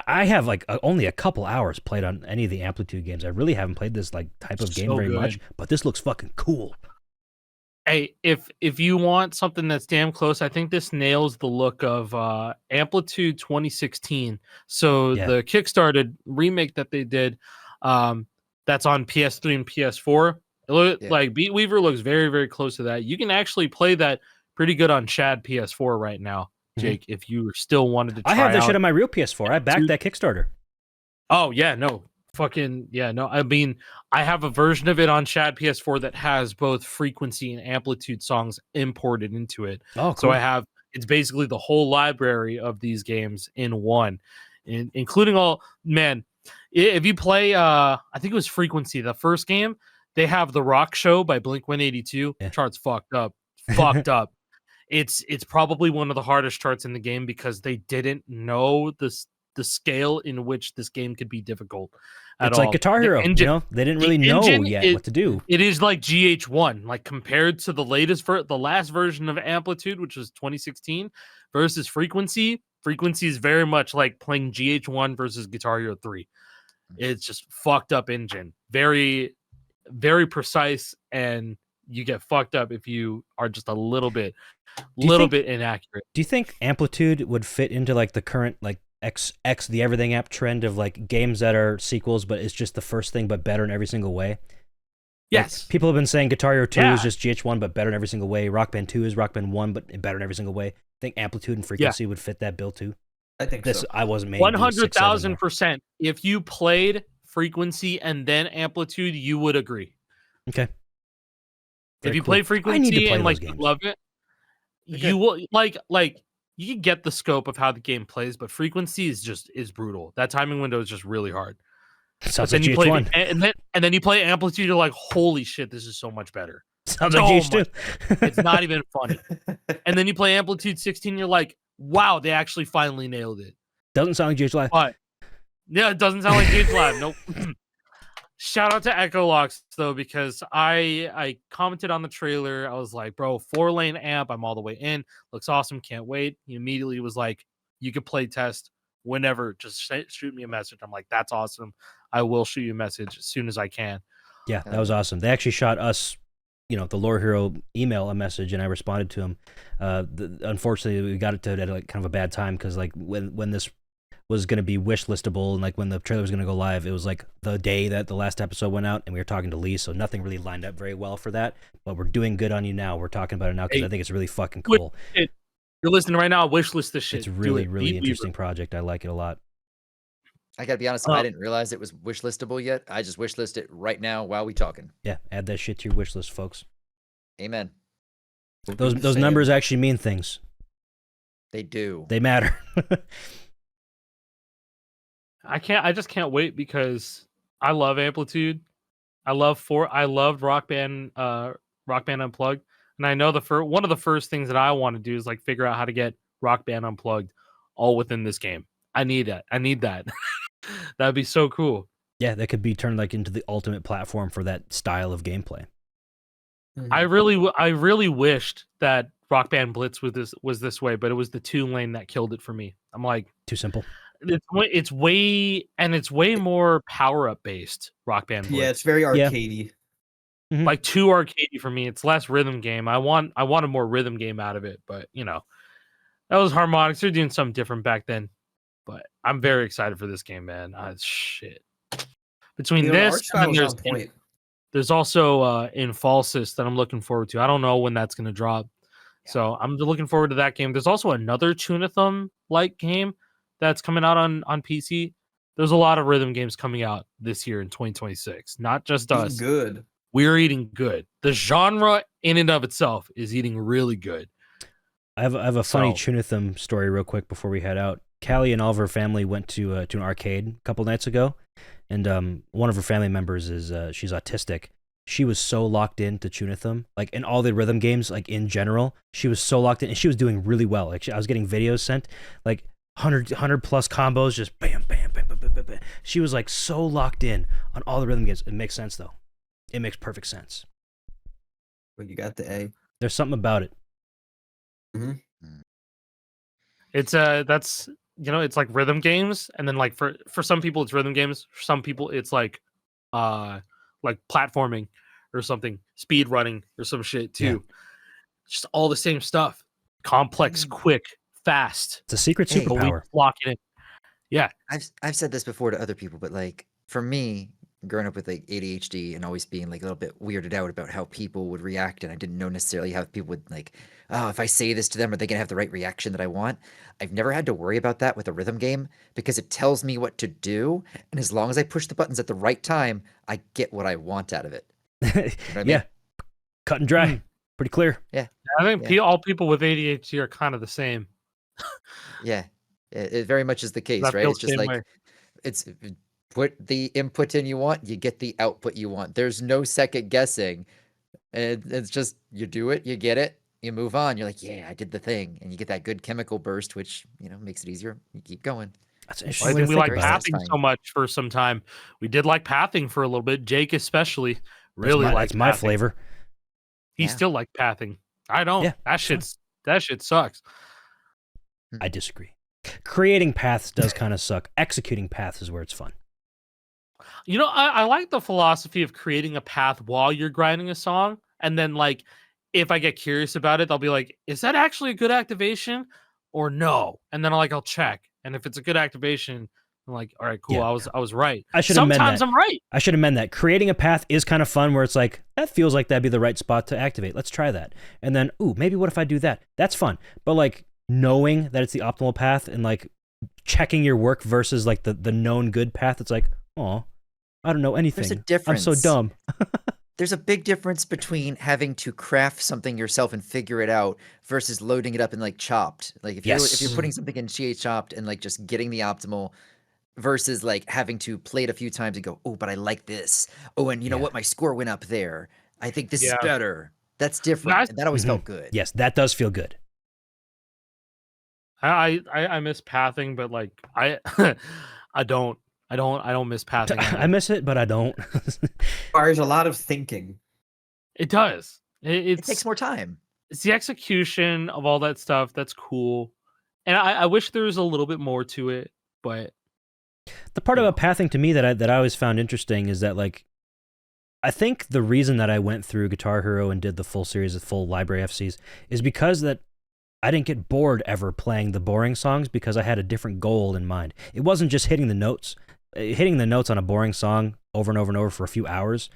I have like only a couple hours played on any of the Amplitude games. I really haven't played this like type of game So very good. much, but this looks fucking cool. Hey, if you want something that's damn close, I think this nails the look of Amplitude 2016. So Yeah. the Kickstarted remake that they did, that's on PS3 and PS4. Yeah. Like Beat Weaver looks very, very close to that. You can actually play that pretty good on Shad PS4 right now, Jake. If you still wanted to try I have that out. shit on my real PS4. I backed Dude. that Kickstarter. Oh yeah, no, Fucking yeah, no, I mean, I have a version of it on Shad PS4 that has both frequency and amplitude songs imported into it. Oh, So cool. I have it's basically the whole library of these games in one, including all man. If you play, I think it was Frequency, the first game, they have the Rock Show by Blink 182. Yeah. Charts fucked up, fucked up. It's probably one of the hardest charts in the game because they didn't know the scale in which this game could be difficult at It's all. like Guitar The Hero, engine- they didn't the really know engine yet is- what to do. It is like GH1, like compared to the latest the last version of Amplitude, which was 2016, versus Frequency. Frequency is very much like playing GH1 versus Guitar Hero 3. It's just fucked up engine, very, very precise, and you get fucked up if you are just a little bit inaccurate. Do you think Amplitude would fit into like the current like X the Everything app trend of like games that are sequels, but it's just the first thing but better in every single way? Yes. Like, people have been saying Guitar Hero 2 Yeah. is just GH1 but better in every single way. Rock Band 2 is Rock Band 1 but better in every single way. I think Amplitude and Frequency would fit that bill too. I think This so. I wasn't made. to do 6, 7 more. 100,000%. If you played Frequency and then Amplitude, you would agree. Okay. If Very you cool. play I need to Frequency play and those like games. you love it, Okay. you will like you can get the scope of how the game plays, but Frequency is brutal. That timing window is just really hard. Sounds But like then you play GH1. and then you play Amplitude, you're like, holy shit, this is so much better. Sounds like so GH2. It's not even funny. And then you play Amplitude 16, you're like, wow, they actually finally nailed it. Doesn't sound like GH Live. But yeah, it doesn't sound like GH Live. Nope. Shout out to Echo Locks though, because I commented on the trailer. I was like, bro, 4-lane amp. I'm all the way in. Looks awesome. Can't wait. He immediately was like, you could play test whenever. Just shoot me a message. I'm like, that's awesome. I will shoot you a message as soon as I can. Yeah, that was awesome. They actually shot us, the Lore Hero email a message, and I responded to him. Unfortunately, we got it to at like kind of a bad time because like when this was going to be wish listable and like when the trailer was going to go live, it was like the day that the last episode went out, and we were talking to Lee, so nothing really lined up very well for that. But we're doing good on you now. We're talking about it now because Hey, I think it's really fucking cool. You're listening right now. Wish list this shit. It's Do really, it. really Beat interesting Weaver. project. I like it a lot. I gotta be honest, I didn't realize it was wish listable yet. I just wish list it right now while we talking. Yeah, add that shit to your wish list, folks. Amen. Those saying. numbers actually mean things. They do. They matter. I just can't wait because I love Amplitude. I loved Rock Band Unplugged. And I know one of the first things that I want to do is like figure out how to get Rock Band Unplugged all within this game. I need that. That'd be so cool. Yeah, that could be turned like into the ultimate platform for that style of gameplay. I really wished that Rock Band Blitz was this way, but it was the 2-lane that killed it for me. I'm like, Too simple. it's way more power up based Rock Band Blitz. Yeah, it's very Yeah. arcadey. Like too arcadey for me. It's less rhythm game. I want a more rhythm game out of it, but that was harmonics. They're doing something different back then. But I'm very excited for this game, man. Shit. Between The art this style and is then on point. there's also Infalsis that I'm looking forward to. I don't know when that's gonna drop. So I'm looking forward to that game. There's also another Tunathum like game that's coming out on PC. There's a lot of rhythm games coming out this year in 2026. Not just Eating us. good. We're eating good. The genre in and of itself is eating really good. I have a funny So- Tunathum story real quick before we head out. Callie and all of her family went to an arcade a couple nights ago, and one of her family members is she's autistic. She was so locked into Tunathum, like in all the rhythm games, like in general, she was so locked in, and she was doing really well. Like I was getting videos sent, like 100 plus combos, just bam, bam, bam, bam, bam, bam, bam. She was like so locked in on all the rhythm games. It makes sense though. It makes perfect sense. But you got the A. There's something about it. It's that's it's like rhythm games, and then like for some people it's rhythm games, for some people it's like platforming or something, speed running or some shit too. Just all the same stuff. Complex, quick, fast. It's a secret Hey, superpower. Lock it in. Yeah. I've said this before to other people, but like for me, growing up with like ADHD and always being like a little bit weirded out about how people would react, and I didn't know necessarily how people would like, oh, if I say this to them, are they gonna have the right reaction that I want? I've never had to worry about that with a rhythm game because it tells me what to do, and as long as I push the buttons at the right time, I get what I want out of it. You know what I mean? Yeah, cut and dry, pretty clear. I think all people with ADHD are kind of the same. Yeah, it very much is the case, I right? feel It's the just same like way. it's put the input in you want, you get the output you want. There's no second guessing. And it's just you do it, you get it, you move on. You're like, yeah, I did the thing, and you get that good chemical burst, which makes it easier. You keep going. That's an Well, I interesting way think to we think like about it. satisfying. pathing so much for some time. We did like pathing for a little bit. Jake especially really liked That's my pathing. flavor. He Yeah. still like pathing. I don't. Yeah, that shit sucks. I disagree. Creating paths does kind of suck. Executing paths is where it's fun. You know, I like the philosophy of creating a path while you're grinding a song, and then like if I get curious about it, I'll be like, is that actually a good activation or no? And then I'll check. And if it's a good activation, I'm like, all right, cool. Yeah. I was right. I should amend Sometimes that. I'm right. I should amend that. Creating a path is kind of fun where it's like, that feels like that'd be the right spot to activate. Let's try that. And then, ooh, maybe what if I do that? That's fun. But like knowing that it's the optimal path and like checking your work versus like the known good path, it's like, oh, I don't know anything. There's a difference. I'm so dumb. There's a big difference between having to craft something yourself and figure it out versus loading it up in like chopped. Like if you're putting something in GH chopped and like just getting the optimal versus like having to play it a few times and go, oh, but I like this. Oh, and you know what? My score went up there. I think this is better. That's different. And that always felt good. Yes, that does feel good. I miss pathing, but like I don't miss pathing. I miss it, but I don't. Requires a lot of thinking. It does. It takes more time. It's the execution of all that stuff that's cool, and I wish there was a little bit more to it. But the part about pathing to me that I always found interesting is that like I think the reason that I went through Guitar Hero and did the full series of full library FCs is because that I didn't get bored ever playing the boring songs because I had a different goal in mind. It wasn't just hitting the notes. Hitting the notes on a boring song over and over and over for a few hours,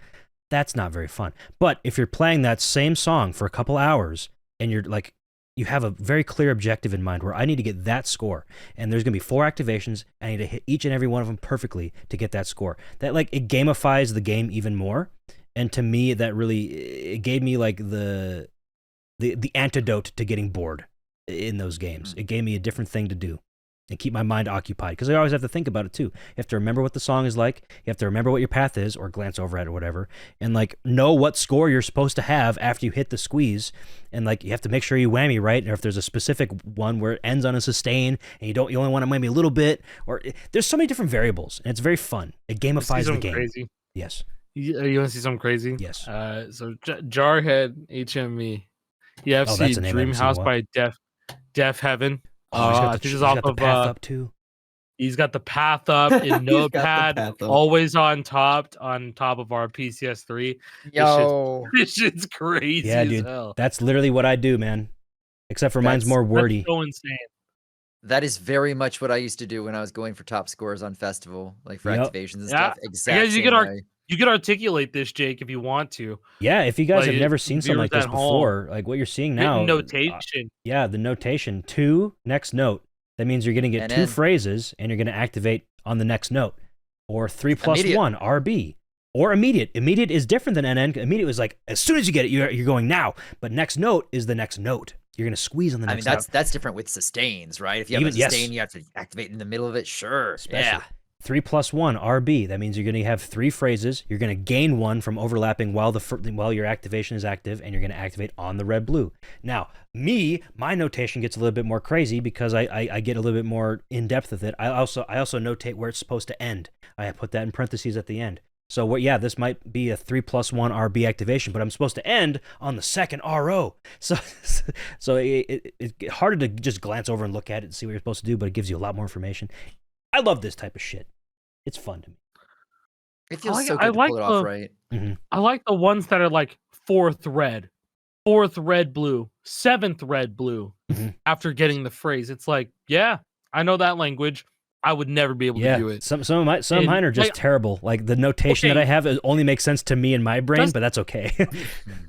that's not very fun. But if you're playing that same song for a couple hours and you're like, you have a very clear objective in mind where I need to get that score, and there's going to be 4 activations, I need to hit each and every one of them perfectly to get that score. That like, it gamifies the game even more. And to me, that really, it gave me like the antidote to getting bored in those games. It gave me a different thing to do and keep my mind occupied, because I always have to think about it too. You have to remember what the song is like, you have to remember what your path is, or glance over at it or whatever, and like know what score you're supposed to have after you hit the squeeze, and like you have to make sure you whammy right, or if there's a specific one where it ends on a sustain and you only want to whammy a little bit, or there's so many different variables, and it's very fun. It gamifies the game. Crazy. Yes. You want to see something crazy? Yes. So Jarhead HME, that's EFC a name I haven't seen in a Dreamhouse by Def Heaven. I think it's off of path up too. He's got the path up in Notepad, always on top of our PCS3. Yo, this shit's crazy. Yeah, dude, as hell. that's literally what I do, man. Except for mine's more wordy. That's so insane. That is very much what I used to do when I was going for top scores on festival, like for activations and stuff. Exactly. You could articulate this, Jake, if you want to. Yeah, if you guys have never seen something like this before, like what you're seeing now. Notation. The notation. 2, next note. That means you're going to get 2 phrases, and you're going to activate on the next note. Or 3 plus immediate. 1, RB. Or immediate. Immediate is different than NN. Immediate was like, as soon as you get it, you're going now. But next note is the next note. You're going to squeeze on the next note. That's different with sustains, right? If you have a sustain, you have to activate in the middle of it. Sure. Especially. 3 plus 1, RB. That means you're going to have 3 phrases. You're going to gain 1 from overlapping while your activation is active, and you're going to activate on the red-blue. Now, my notation gets a little bit more crazy because I get a little bit more in-depth with it. I also notate where it's supposed to end. I put that in parentheses at the end. So, this might be a 3 plus 1 RB activation, but I'm supposed to end on the second RO. So it's harder to just glance over and look at it and see what you're supposed to do, but it gives you a lot more information. I love this type of shit. It's fun to me. It feels so good to pull it off right. Mm-hmm. I like the ones that are like 4th red, 4th red blue, 7th red blue. Mm-hmm. After getting the phrase, it's like, yeah, I know that language. I would never be able to Yeah, do it. some of mine are just like, terrible. Like the notation that okay. I have only makes sense to me in my brain, That's- but that's okay.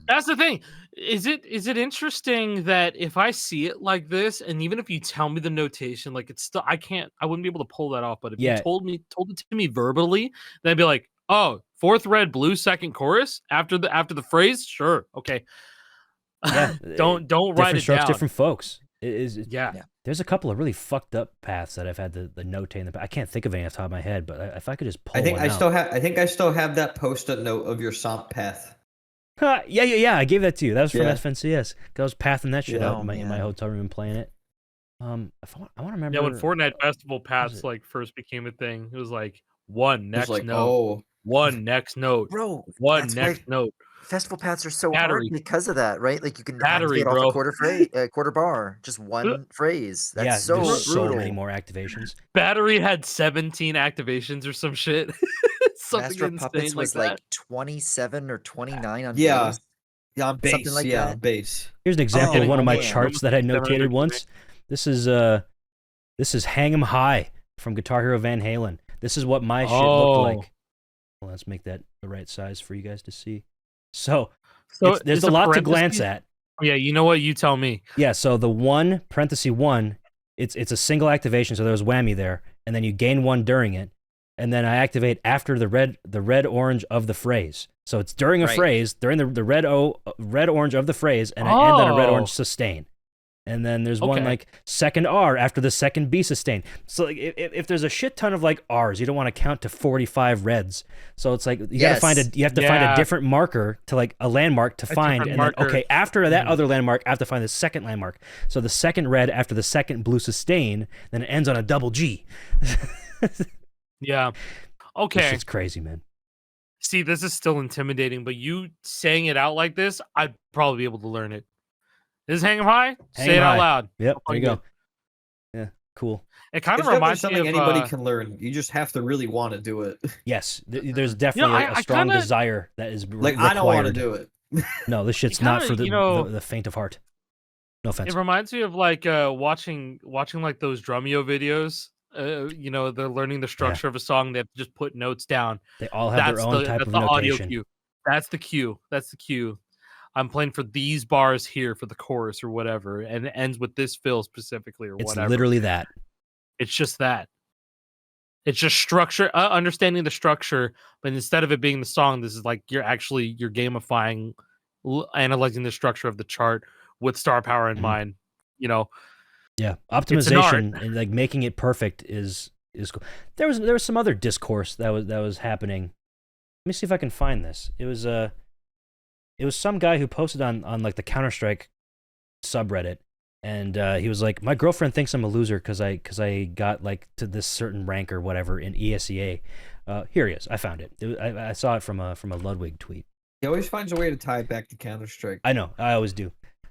That's the thing. Is it interesting that if I see it like this, and even if you tell me the notation, like it's still I wouldn't be able to pull that off. But if you Yeah. told it to me verbally, then I'd be like, oh, fourth red, blue, second chorus after the phrase, sure, okay. Yeah, don't write different it strokes, down. different folks. Yeah. There's a couple of really fucked up paths that I've had the notate in the. I can't think of any off the top of my head, but if I could just pull I think one I out. still have. I think I still have that post-it note of your SOMP path. Yeah. I gave that to you. That was from Yeah. FNCS. I was pathing that shit Yeah. out in my hotel room and playing it. I want to remember. Yeah, when Fortnite Festival paths it? like first became a thing, it was like one It's next like, note, oh, one next note, Bro, one that's next why note. festival paths are so Battery. hard because of that, right? Like you can Battery, activate off bro. a quarter bar, just one phrase. That's Yeah, so there's so brutal. many more activations. Battery had 17 activations or some shit. Something Master of insane Puppets like was that. like 27 or 29 on Yeah. bass. yeah, on base. Something like yeah, that. on base. Here's an example Oh, of one of my man. charts that I Almost 700 notated once. This is Hang 'Em High from Guitar Hero Van Halen. This is what my shit looked like. Well, let's make that the right size for you guys to see. So there's it's a lot to glance parentheses? at. Yeah, you know what? You tell me. Yeah, so the one, parenthesis 1, it's a single activation, so there's whammy there, and then you gain 1 during it, and then I activate after the red orange of the phrase. So it's during a Right. phrase, during the red orange of the phrase, and I end on a red Oh. orange sustain. And then there's one Okay. like second R after the second B sustain. So like, if there's a shit ton of like R's, you don't want to count to 45 reds. So it's like you have to find Yeah. a different marker to like a landmark to find, different and marker. then okay, after that Mhm. other landmark, I have to find the second landmark. So the second red after the second blue sustain, then it ends on a double G. Yeah. This Okay. shit's crazy, man. See, this is still intimidating, but you saying it out like this, I'd probably be able to learn it. This is Hang 'Em High? Say 'Em it out High. loud. Yep, I'll there you find go. Yeah, cool. It kind It's of definitely reminds me something of anybody can learn. You just have to really want to do it. Yes, there's definitely a I strong kinda- desire that is Like required. I don't want to do it. No, this shit's kinda, not for you know- the faint of heart. No offense. It reminds me of like watching like those Drumeo videos. They're learning the structure of a song. They have to just put notes down. They all have their own type of audio notation. cue. That's the cue. That's the cue. I'm playing for these bars here for the chorus or whatever, and it ends with this fill specifically or It's whatever. literally that. It's just that. It's just structure, understanding the structure, but instead of it being the song, this is like you're gamifying, analyzing the structure of the chart with star power in Mhm. mind. You know, Yeah, It's an optimization and like making it perfect is cool. There was some other discourse that was happening. Let me see if I can find this. It was some guy who posted on like the Counter-Strike subreddit, and he was like, my girlfriend thinks I'm a loser because I got like to this certain rank or whatever in ESEA. Here he is. I found it. I saw it from a Ludwig tweet. He always finds a way to tie it back to Counter-Strike. I know. I always do.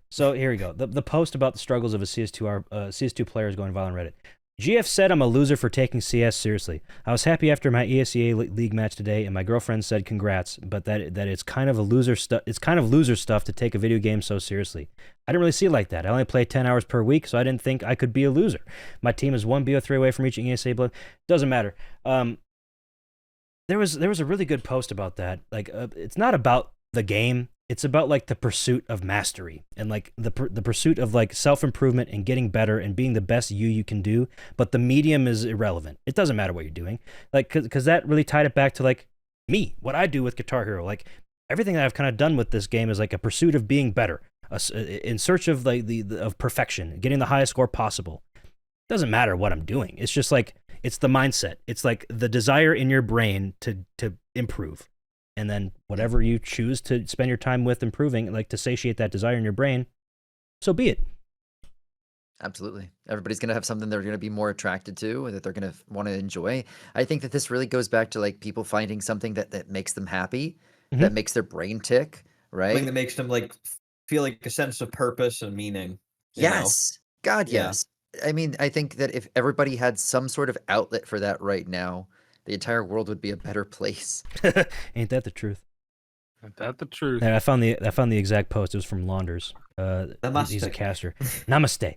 So here we go. The post about the struggles of a CS2 player is going viral on Reddit. GF said I'm a loser for taking CS seriously. I was happy after my ESEA league match today, and my girlfriend said congrats, but that it's kind of loser stuff to take a video game so seriously. I didn't really see it like that. I only play 10 hours per week, so I didn't think I could be a loser. My team is 1 BO3 away from reaching ESA blood. Doesn't matter. There was a really good post about that. Like it's not about the game. It's about like the pursuit of mastery and like the pursuit of like self-improvement and getting better and being the best you can do. But the medium is irrelevant. It doesn't matter what you're doing. Like, cause that really tied it back to like me, what I do with Guitar Hero. Like everything that I've kind of done with this game is like a pursuit of being better, in search of like of perfection, getting the highest score possible. It doesn't matter what I'm doing. It's just like, it's the mindset. It's like the desire in your brain to improve. And then whatever you choose to spend your time with improving, like to satiate that desire in your brain, so be it. Absolutely. Everybody's going to have something they're going to be more attracted to and that they're going to want to enjoy. I think that this really goes back to like people finding something that makes them happy, that makes their brain tick, right? Something that makes them like feel like a sense of purpose and meaning. you know? Yes. God, Yeah. yes. I mean, I think that if everybody had some sort of outlet for that right now, the entire world would be a better place. Ain't that the truth? Ain't that the truth? And I found the exact post. It was from Launders. He's a Namaste. caster. Namaste.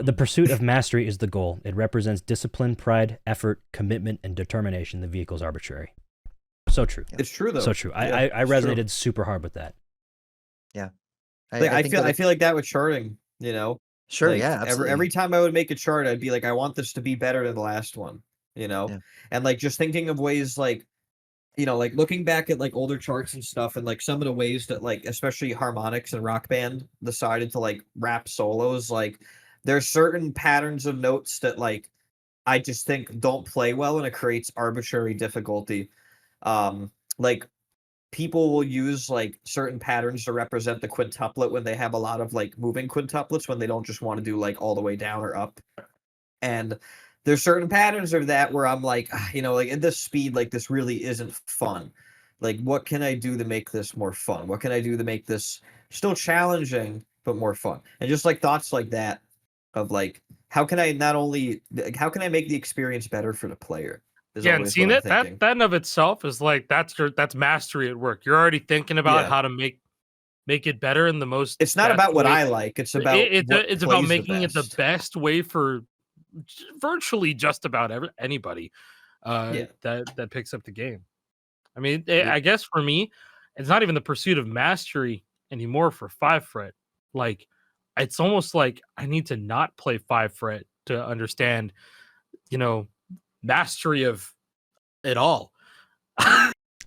The pursuit of mastery is the goal. It represents discipline, pride, effort, commitment, and determination. The vehicle is arbitrary. So true. It's true though. So true. Yeah, I it's resonated true. super hard with that. Yeah. I think that feel like that with charting, you know. Sure, Like, yeah, absolutely. every time I would make a chart, I'd be like, I want this to be better than the last one, you know? Yeah. And like just thinking of ways like, you know, like looking back at like older charts and stuff, and like some of the ways that like especially Harmonix and Rock Band decided to like rap solos, like there's certain patterns of notes that like I just think don't play well, and it creates arbitrary difficulty. Like people will use like certain patterns to represent the quintuplet when they have a lot of like moving quintuplets, when they don't just want to do like all the way down or up. And there's certain patterns of that where I'm like, you know, like at this speed, like this really isn't fun. Like, what can I do to make this more fun? What can I do to make this still challenging but more fun? And just like thoughts like that of like, how can I how can I make the experience better for the player? Is Yeah, and always seeing what I'm it, that thinking. in of itself is like that's mastery at work. You're already thinking about Yeah. how to make it better in the most. It's not best about what way. I like. It's about It's about making it the best way for virtually just about anybody that picks up the game. I mean, I guess for me, it's not even the pursuit of mastery anymore for 5 fret. Like, it's almost like I need to not play 5 fret to understand, you know, mastery of it all. You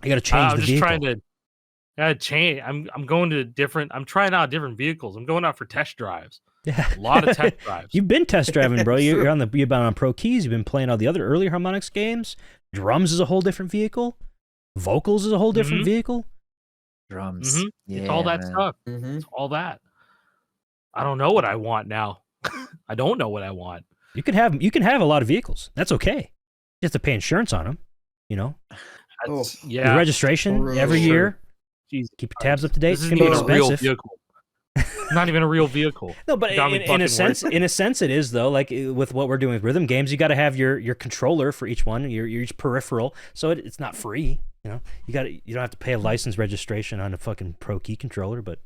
got to change I'm the just vehicle. trying to change. I'm going to different. I'm trying out different vehicles. I'm going out for test drives. Yeah. A lot of test drives. You've been test driving, bro. It's You've true. been on Pro Keys. You've been playing all the other early Harmonix games. Drums is a whole different vehicle. Vocals is a whole different vehicle. Drums. It's all that man. stuff. Mhm. It's all that. I don't know what I want now. I don't know what I want. You can have a lot of vehicles. That's okay. You have to pay insurance on them. You know, That's, Oh. yeah. the registration for every sure. year. Jesus Keep your tabs up to date. This It's isn't gonna be even a real expensive. vehicle. Not even a real vehicle. No, but Got me in a fucking sense, it is though. Like with what we're doing with rhythm games, you got to have your controller for each one, your each peripheral. So it's not free. You know, you don't have to pay a license registration on a fucking Pro Key controller, but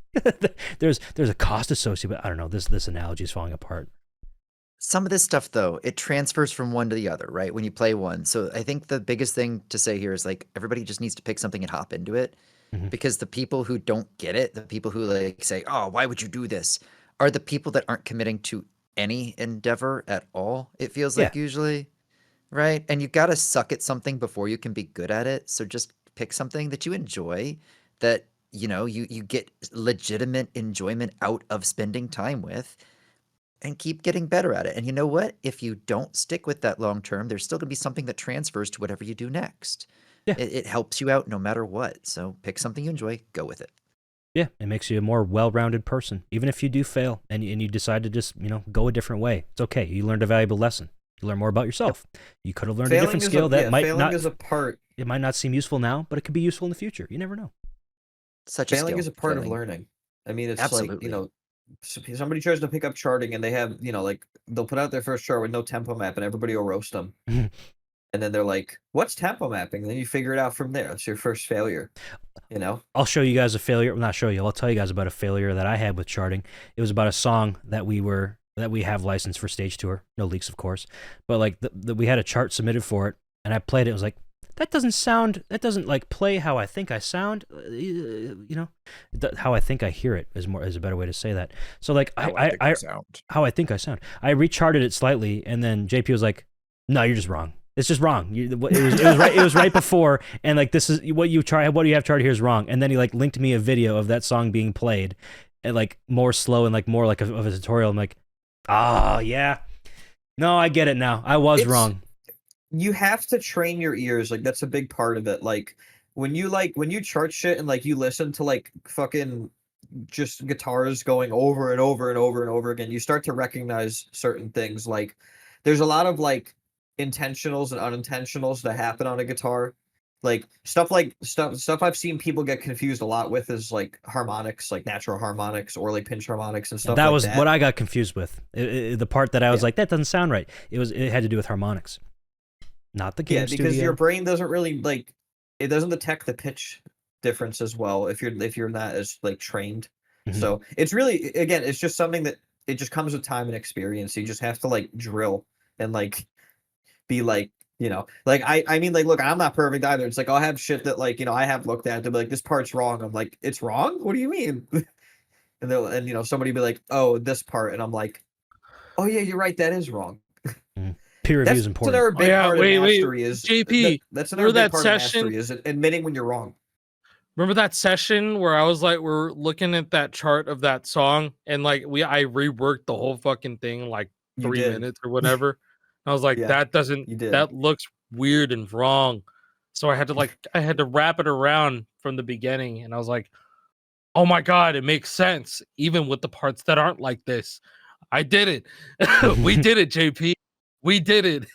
there's a cost associated. But I don't know. This analogy is falling apart. Some of this stuff, though, it transfers from one to the other, right? When you play one. So I think the biggest thing to say here is like everybody just needs to pick something and hop into it. Mhm. Because the people who don't get it, the people who like say, "Oh, why would you do this?" are the people that aren't committing to any endeavor at all. It feels like usually, right? And you got to suck at something before you can be good at it. So just pick something that you enjoy, that you know you get legitimate enjoyment out of spending time with, and keep getting better at it. And you know what? If you don't stick with that long term, there's still going to be something that transfers to whatever you do next. Yeah. It helps you out no matter what. So pick something you enjoy, go with it. Yeah, it makes you a more well-rounded person. Even if you do fail and you decide to just go a different way, it's okay. You learned a valuable lesson. You learn more about yourself. You could have learned a different skill that might not. Is a part. It might not seem useful now, but it could be useful in the future. You never know. Such a Failing skill. is a part of Failing. learning. I mean, it's Absolutely. like, somebody tries to pick up charting and they have, like they'll put out their first chart with no tempo map and everybody will roast them. And then they're like, what's tempo mapping? And then you figure it out from there. It's your first failure, I'll show you guys a failure. Well, not show you. I'll tell you guys about a failure that I had with charting. It was about a song that we have licensed for stage tour. No leaks, of course. But like we had a chart submitted for it, and I played it. It was like, that doesn't like play how I think I sound. How I think I hear it is a better way to say that. So like how I think I sound. I recharted it slightly, and then JP was like, "No, you're just wrong. It's just wrong. It was right. It was right before, and like this is what you have charted here is wrong." And then he like linked me a video of that song being played, and like more slow and like more like of a tutorial. I'm like, yeah, no, I get it now. I was wrong. You have to train your ears. Like that's a big part of it. Like when you chart shit and like you listen to like fucking just guitars going over and over and over and over again, you start to recognize certain things. Like there's a lot of like intentionals and unintentionals that happen on a guitar. Like stuff I've seen people get confused a lot with is like harmonics, like natural harmonics or like pinch harmonics and stuff. That like was that. what I got confused with. The part that I was like, that doesn't sound right. It had to do with harmonics, not the game studio. Because your brain doesn't really like, it doesn't detect the pitch difference as well if you're not as like trained. Mhm. So it's really, again, it's just something that it just comes with time and experience. You just have to like drill and like be like, like I mean, like, look, I'm not perfect either. It's like I'll have shit that like, I have looked at to be like, this part's wrong. I'm like, it's wrong? What do you mean? And somebody be like, oh, this part, and I'm like, oh yeah, you're right, that is wrong. Peer review is That's important. another big part of mastery is JP, that's another remember big that part session? of mastery is admitting when you're wrong. Remember that session where I was like, we're looking at that chart of that song, and like I reworked the whole fucking thing in like You 3 did. minutes or whatever. I was like, Yeah, that doesn't, you did. that looks weird and wrong. So I had to wrap it around from the beginning, and I was like, oh my god, it makes sense even with the parts that aren't like this. I did it. We did it, JP. We did it.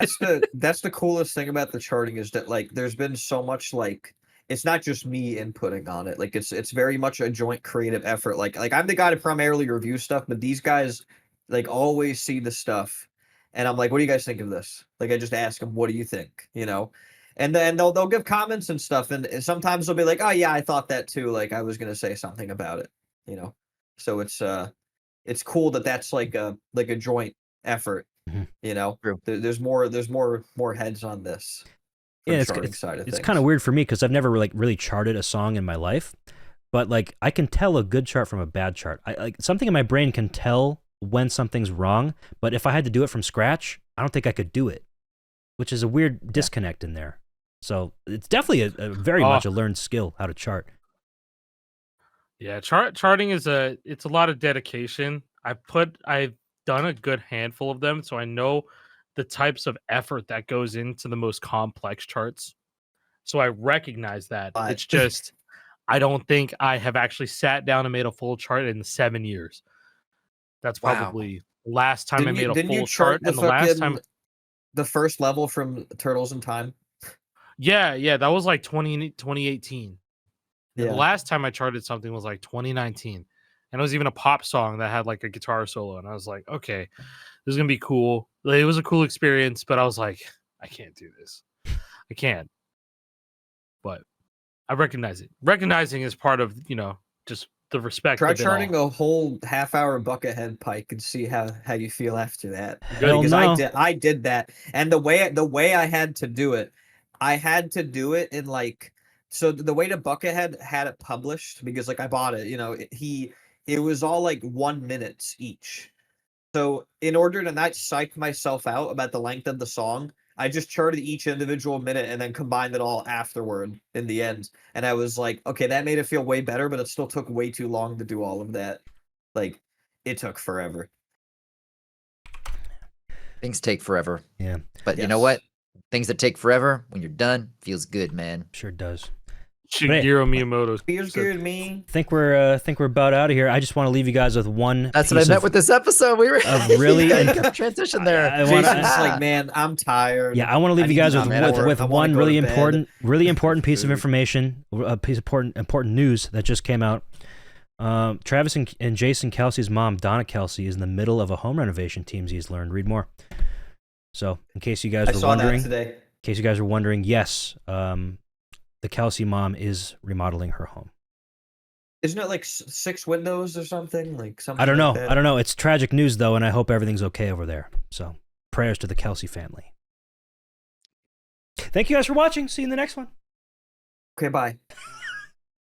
That's the coolest thing about the charting is that like there's been so much like it's not just me inputting on it. Like it's very much a joint creative effort. Like I'm the guy to primarily review stuff, but these guys like always see the stuff, and I'm like, what do you guys think of this? Like I just ask them, what do you think? And then they'll give comments and stuff, and sometimes they'll be like, oh yeah, I thought that too. Like I was gonna say something about it. So it's cool that that's like a joint effort. Mhm. True. There's more heads on this. Yeah, Charting side of it's things. kind of weird for me because I've never like really charted a song in my life, but like I can tell a good chart from a bad chart. I like something in my brain can tell when something's wrong, but if I had to do it from scratch, I don't think I could do it, which is a weird disconnect in there. So it's definitely a very much a learned skill how to chart. Yeah, charting is it's a lot of dedication. I've done a good handful of them, so I know the types of effort that goes into the most complex charts. So I recognize that. But- It's just I don't think I have actually sat down and made a full chart in 7 years. That's Wow. probably the last time I made a didn't you full chart chart, the and the last time, the first level from Turtles in Time? yeah, that was like 2018. And Yeah. the last time I charted something was like 2019. And it was even a pop song that had like a guitar solo. And I was like, okay, this is going to be cool. Like, it was a cool experience, but I was like, I can't do this. I can't. But I recognize it. Recognizing is part of, just the respect. Try of it charting all. a whole half-hour Buckethead pike and see how you feel after that. Hell Because no. I did that, and the way I had to do it, in like, so the way the Buckethead had it published, because like I bought it, it was all like 1 minute each. So in order to not psych myself out about the length of the song, I just charted each individual minute and then combined it all afterward in the end. And I was like, okay, that made it feel way better, but it still took way too long to do all of that. Like, it took forever. Things take forever. Yeah, But you know Yes. what? Things that take forever, when you're done, feels good, man. sure does. Shigeru Miyamoto. Feels said- good, me. Think we're about out of here. I just want to leave you guys with one. That's what I piece meant of- with this episode. We were of really transition there. I wanna- Jason's like, man, I'm tired. Yeah, I want to leave I you need guys to with eat man, more. with I wanna one go really to bed. important piece of Food. information, a piece of important news that just came out. Travis and Jason Kelsey's mom, Donna Kelsey, is in the middle of a home renovation. TnZay's learned. Read more. So, in case you guys I were saw wondering, that today. Yes, the Kelsey mom is remodeling her home. Isn't it like 6 windows or something? Like something. I don't like know. that? I don't know. It's tragic news though, and I hope everything's okay over there. So, prayers to the Kelsey family. Thank you guys for watching. See you in the next one. Okay, bye.